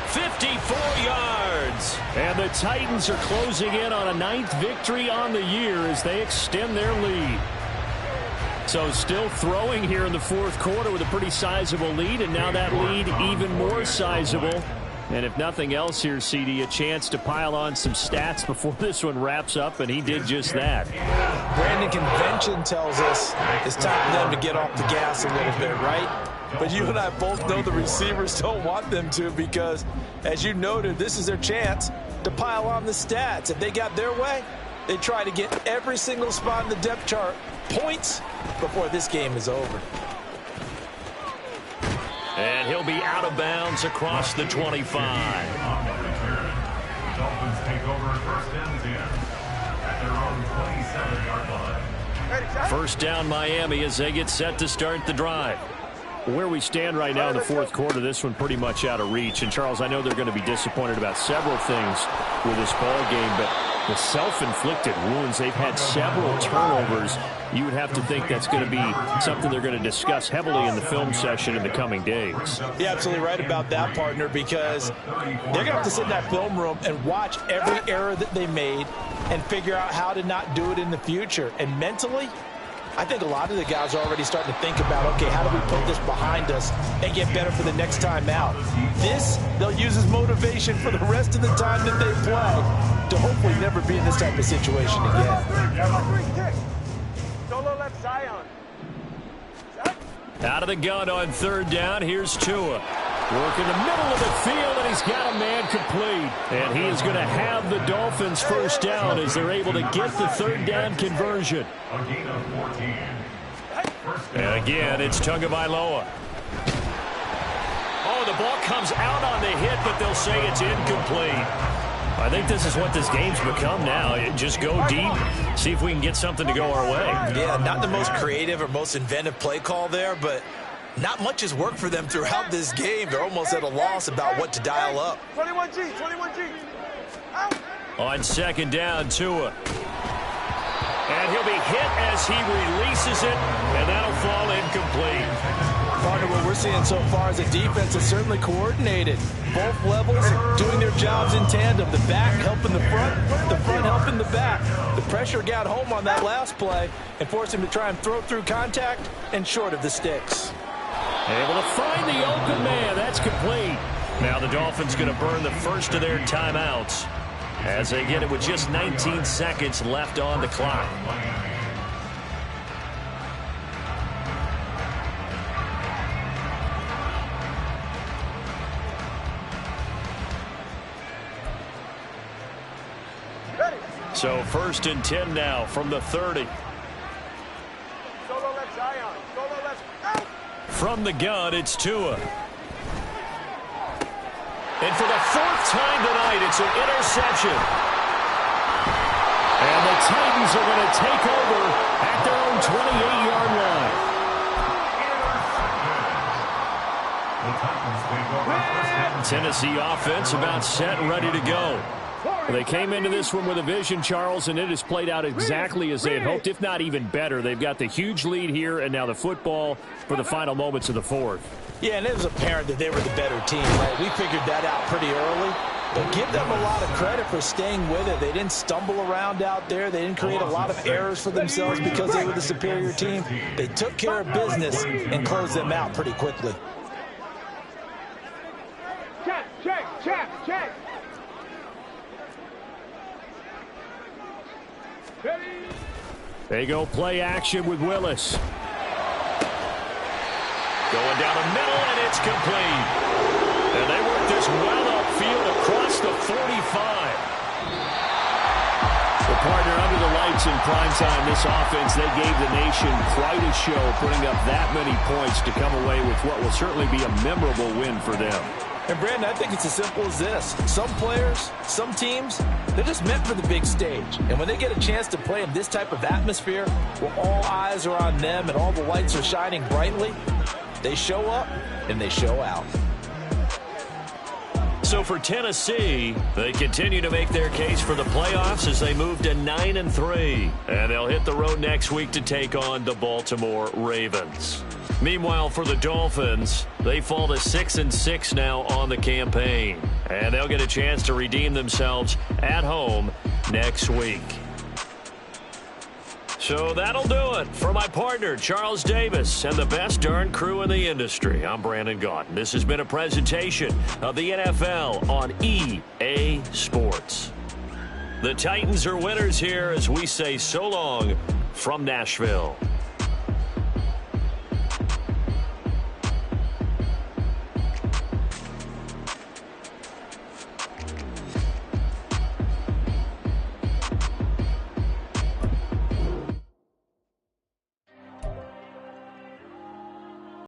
54 yards. And the Titans are closing in on a 9th victory on the year as they extend their lead. So still throwing here in the fourth quarter with a pretty sizable lead, and now that lead even more sizable. And if nothing else here, CD, a chance to pile on some stats before this one wraps up, and he did just that. Brandon, convention tells us it's time for them to get off the gas a little bit, right? But you and I both know the receivers don't want them to, because, as you noted, this is their chance to pile on the stats. If they got their way, they try to get every single spot in the depth chart points before this game is over. And he'll be out of bounds across the 25. On the return, the Dolphins take over 1st and 10 at their own 27-yard line. First down Miami as they get set to start the drive. Where we stand right now in the fourth quarter, this one pretty much out of reach. And, Charles, I know they're going to be disappointed about several things with this ball game, but the self-inflicted wounds, they've had several turnovers. You would have to think that's going to be something they're going to discuss heavily in the film session in the coming days. You're absolutely right about that, partner, because they're going to have to sit in that film room and watch every error that they made and figure out how to not do it in the future. And mentally, I think a lot of the guys are already starting to think about, okay, how do we put this behind us and get better for the next time out? This, they'll use as motivation for the rest of the time that they play to hopefully never be in this type of situation again. Solo left Zion. Out of the gun on third down, here's Tua. Work in the middle of the field, and he's got a man complete. And he is going to have the Dolphins first down as they're able to get the third down conversion. A gain of 14. And again, it's Tagovailoa. Oh, the ball comes out on the hit, but they'll say it's incomplete. I think this is what this game's become now. Just go deep, see if we can get something to go our way. Yeah, not the most creative or most inventive play call there, but not much has worked for them throughout this game. They're almost at a loss about what to dial up. 21G, 21G. Out. On second down, Tua. And he'll be hit as he releases it, and that'll fall incomplete. Partner, what we're seeing so far is a defense that's certainly coordinated. Both levels doing their jobs in tandem. The back helping the front helping the back. The pressure got home on that last play and forced him to try and throw through contact and short of the sticks. Able to find the open man. That's complete. Now the Dolphins going to burn the first of their timeouts as they get it with just 19 seconds left on the clock. So first and 10 now from the 30. Solo left Zion. Solo left. Out. From the gun, it's Tua. And for the fourth time tonight, it's an interception. And the Titans are going to take over at their own 28-yard line. Tennessee offense about set and ready to go. They came into this one with a vision, Charles, and it has played out exactly as they had hoped, if not even better. They've got the huge lead here, and now the football for the final moments of the fourth. Yeah, and it was apparent that they were the better team, right? We figured that out pretty early. But give them a lot of credit for staying with it. They didn't stumble around out there. They didn't create a lot of errors for themselves because they were the superior team. They took care of business and closed them out pretty quickly. Check. They go play action with Willis. Going down the middle, and it's complete. And they work this well upfield across the 45. The partner under the lights in prime time, this offense, they gave the nation quite a show, putting up that many points to come away with what will certainly be a memorable win for them. And, Brandon, I think it's as simple as this. Some players, some teams, they're just meant for the big stage. And when they get a chance to play in this type of atmosphere where all eyes are on them and all the lights are shining brightly, they show up and they show out. So for Tennessee, they continue to make their case for the playoffs as they move to 9-3. And they'll hit the road next week to take on the Baltimore Ravens. Meanwhile, for the Dolphins, they fall to 6-6 now on the campaign. And they'll get a chance to redeem themselves at home next week. So that'll do it for my partner, Charles Davis, and the best darn crew in the industry. I'm Brandon Gaudin. This has been a presentation of the NFL on EA Sports. The Titans are winners here as we say so long from Nashville.